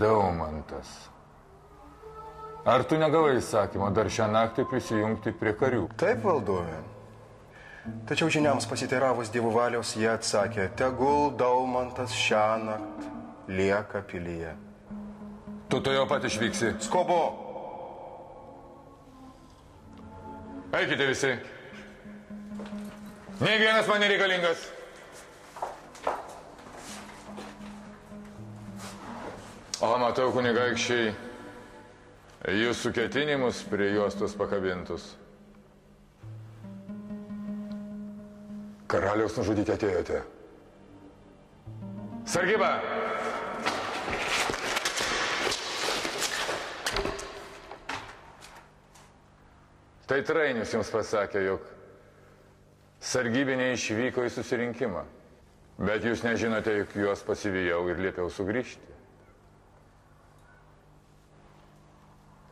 Daumantas. Ar tu negavai įsakymo dar šią naktį prisijungti prie karių? Taip, valdove. Tačiau žiniams pasiteiravus dievų valios, jie atsakė, tegul Daumantas šią naktį lieka pilyje. Tu to jau pat išvyksi. Skobo! Eikite visi. Nei vienas man nereikalingas. O, matau, kunigaikščiai, jūsų ketinimus prie juostos pakabintus. Karaliaus nužudyti atėjote. Sargyba! Tai Trainius jums pasakė, jog sargybiniai išvyko į susirinkimą. Bet jūs nežinote, jog juos pasivijau ir liepiau sugrįžti.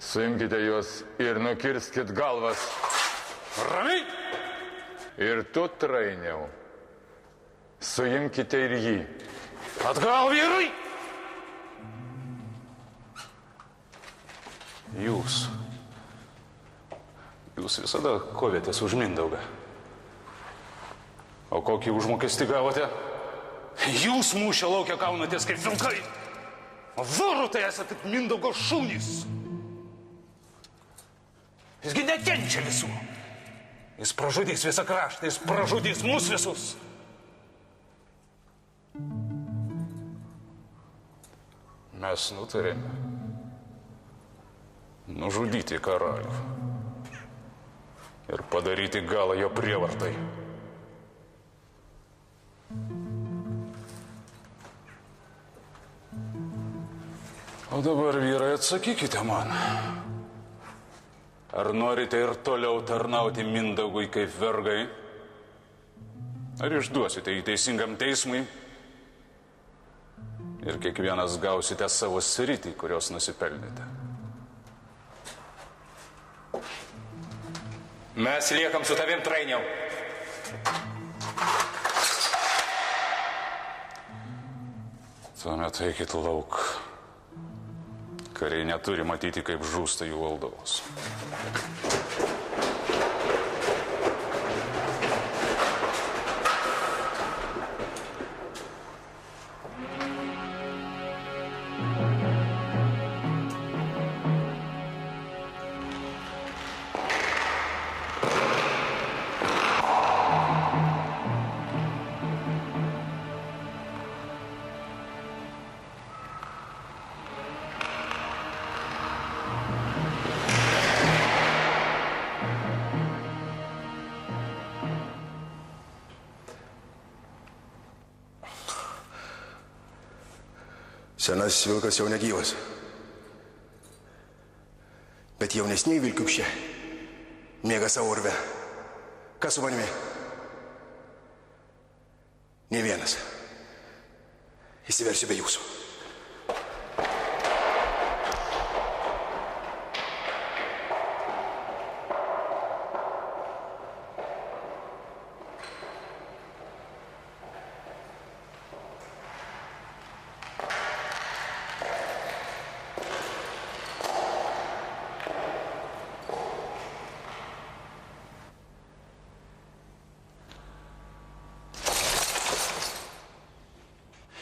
Suimkite juos ir nukirskit galvas. Ramiai! Ir tu, Trainiau, suimkite ir jį. Atgal, vyrai! Jūs visada kovėtės už Mindaugą. O kokį užmokestį gavote? Jūs mūšio laukia kaunatės kaip vilkai. O vorų tai esate kaip Mindaugo šunys. Jisgi nekenčia visų. Jis pražudys visą kraštą, jis pražudys mus visus. Mes nutarėme nužudyti karalių ir padaryti galą jo prievartai. O dabar, vyrai, atsakykite man. Ar norite ir toliau tarnauti Mindaugui kaip vergai? Ar išduosite jį teisingam teismui? Ir kiekvienas gausite savo sritį, kurios nusipelnėte. Mes liekam su tavim, Trainiau. Tuomet eikit lauk. Kariai neturi matyti, kaip žūsta jų valdovas. Senasis vilkas jau negyvas. Bet jaunesniai vilkiukščiai miega savo urve. Kas su manimi? Ne vienas. Įsiversiu be jūsų.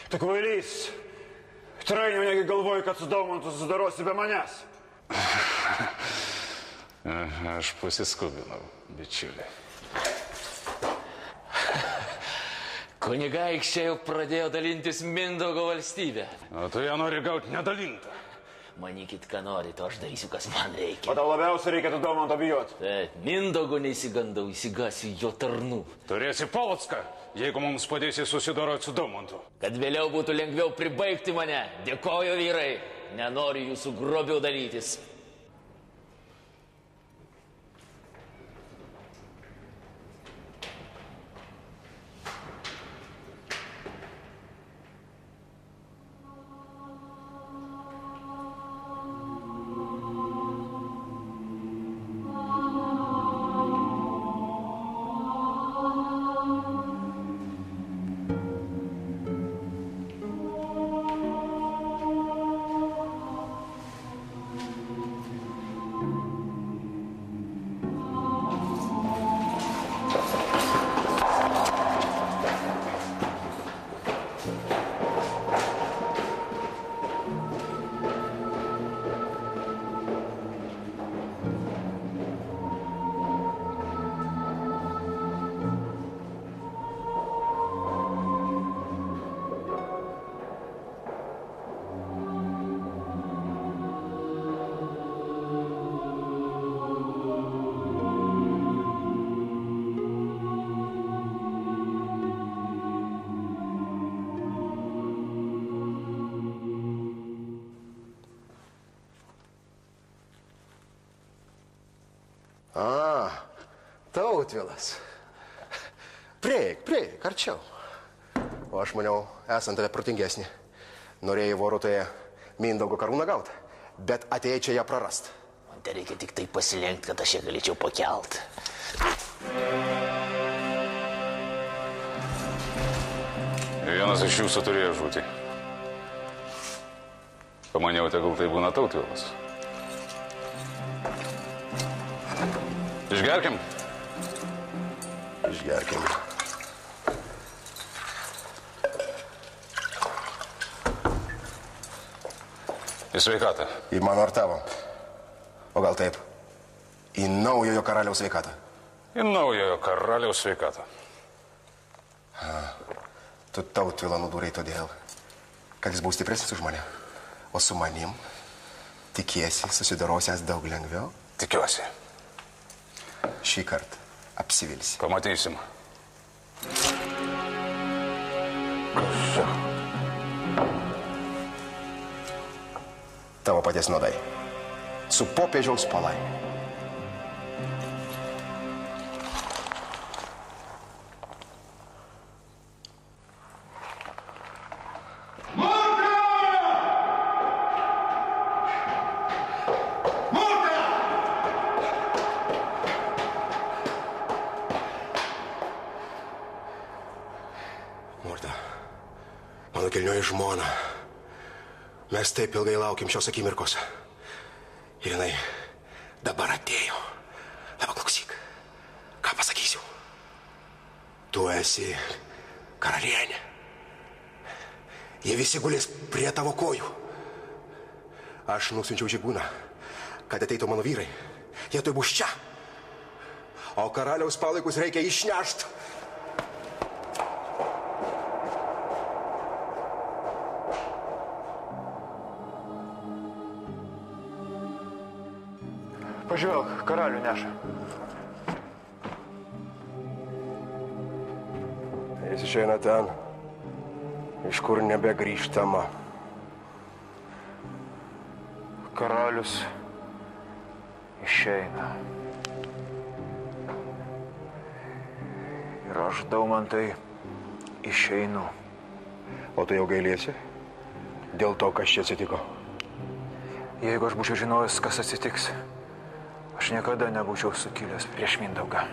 Tu kvailys. Trainiau, negi galvoju, kad su Daumantu susidarosi be manęs. Aš pasiskubinau, bičiuliai. Kunigaikščiai jau pradėjo dalintis Mindaugo valstybę. O tu ją nori gauti nedalintą. Manykit, ką norit, o aš darysiu, kas man reikia. O tau labiausiai reikėtų Daumanto bijoti. Taip, Mindaugo neįsigandau, įsigasiu jo tarnų. Turėsi Polocką, jeigu mums padėsi susidoroti su Daumantu. Kad vėliau būtų lengviau pribaigti mane. Dėkoju, vyrai. Nenoriu jūsų grobiau dalytis. Tautvilas. Prieik, arčiau. O aš maniau, esant tave protingesnį. Norėjai Vorutoje Mindaugo karūną gauti, bet atėjai čia ją prarast. Man te reikia tik tai pasilenkti, kad aš ją galėčiau pakelt. Vienas iš jūsų turėjo žūti. Pamaniau, tegul tai būna Tautvilas. Išgerkim. Išgerkim. Į sveikatą. Į mano ar tavo? O gal taip? Į naujojo karaliaus sveikatą. Į naujojo karaliaus sveikatą. Tu Tautvilą nudūrei todėl, kad jis buvo stipresnis už mane. O su manim tikiesi susidorosiąs daug lengviau? Tikiuosi. Šį kartą apsivilsi. Pamatysim. Tavo paties nuodai. Su popiežiaus palaima. Kilnioji žmona. Mes taip ilgai laukiam šios akimirkos. Ir jinai dabar atėjo. Dabar klausyk. Ką pasakysiu? Tu esi karalienė. Jie visi gulės prie tavo kojų. Aš nusiunčiau žygūną, kad ateitų mano vyrai. Jie tuoj bus čia. O karaliaus palaikus reikia išnešt. Pažvelk, karalių neša. Jis išeina ten, iš kur nebegrįžtama. Karalius išeina. Ir aš, Daumantai, išeinu. O tu jau gailėsi? Dėl to, kas čia atsitiko? Jeigu aš būčiau žinojęs, kas atsitiks, aš niekada nebūčiau sukilęs prieš Mindaugą.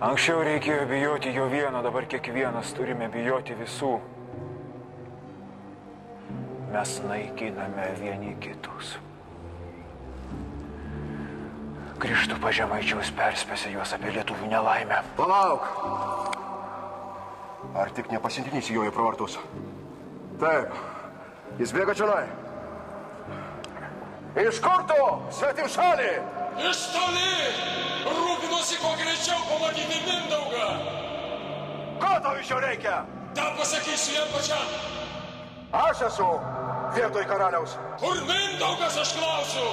Anksčiau reikėjo bijoti jo vieno, dabar kiekvienas turime bijoti visų. Mes naikiname vieni kitus. Grįžtu pas Žemaičiaus, perspėsi juos apie lietuvių nelaimę. Palauk! Ar tik nepasiuntinys joje pro vartus? Taip, jis bėga čionai. Iš kur tu, svetim šalį? Iš toli! Rūpinosi kuo greičiau pamatyti Mindaugą! Ko tau iš jo reikia? Ta pasakysiu jam pačiam. Aš esu vietoj karaliaus. Kur Mindaugas, aš klausiu?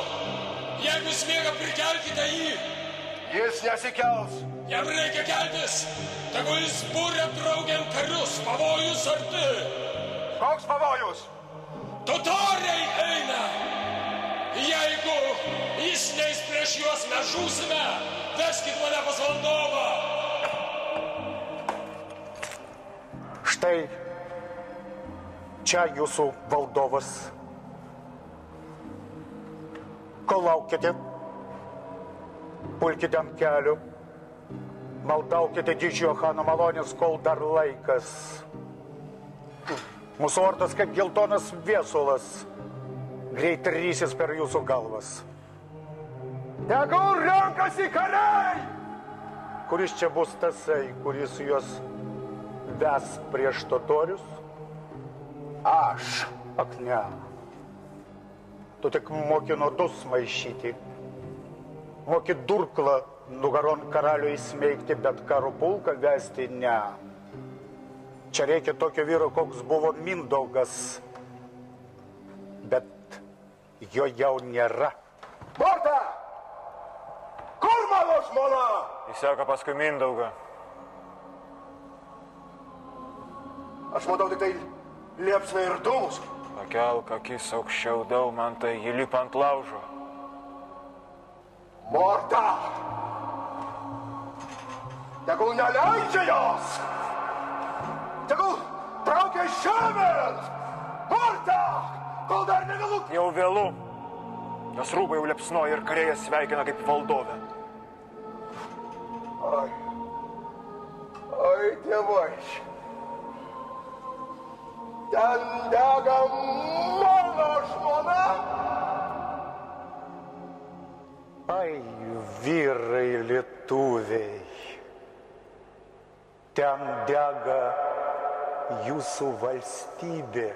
Jeigu jis miega, prikelkite jį. Jis nesikels. Jam reikia keltis. Tegu jis būrė draugiam karius. Pavojus arti. Koks pavojus? Totoriai eina. Jeigu jis neis prieš juos, mes žūsime. Veskit mane pas valdovą. Štai čia jūsų valdovas. Kol laukite, pulkite ant kelių, maldaukite didžiojo chano malonės, kol dar laikas. Mūsų ordas, kaip geltonas viesulas, greit rysis per jūsų galvas. Tegul renkasi kariai! Kuris čia bus tasai, kuris juos ves prieš totorius? Aš. Ak ne. Tu tik moki nuodus maišyti. Moki durklą nugaron karaliui įsmeigti, bet karo pulką vesti ne. Čia reikia tokio vyro, koks buvo Mindaugas. Bet jo jau nėra. Morta! Kur mano žmona? Jis seka paskui Mindaugą. Aš matau tik tai liepsną ir dūmus. Pakelk akis aukščiau, Daumantai, ji lipa ant laužo. Morta! Tegul neleidžia jos! Tegul traukia žemėn! Morta! Kol dar nevėlu! Jau vėlu. Jos rūbai jau liepsnoja ir kariai sveikina kaip valdovę. Oi, dievai! Ten dega mano žmona! Ai, vyrai lietuviai, ten dega jūsų valstybė.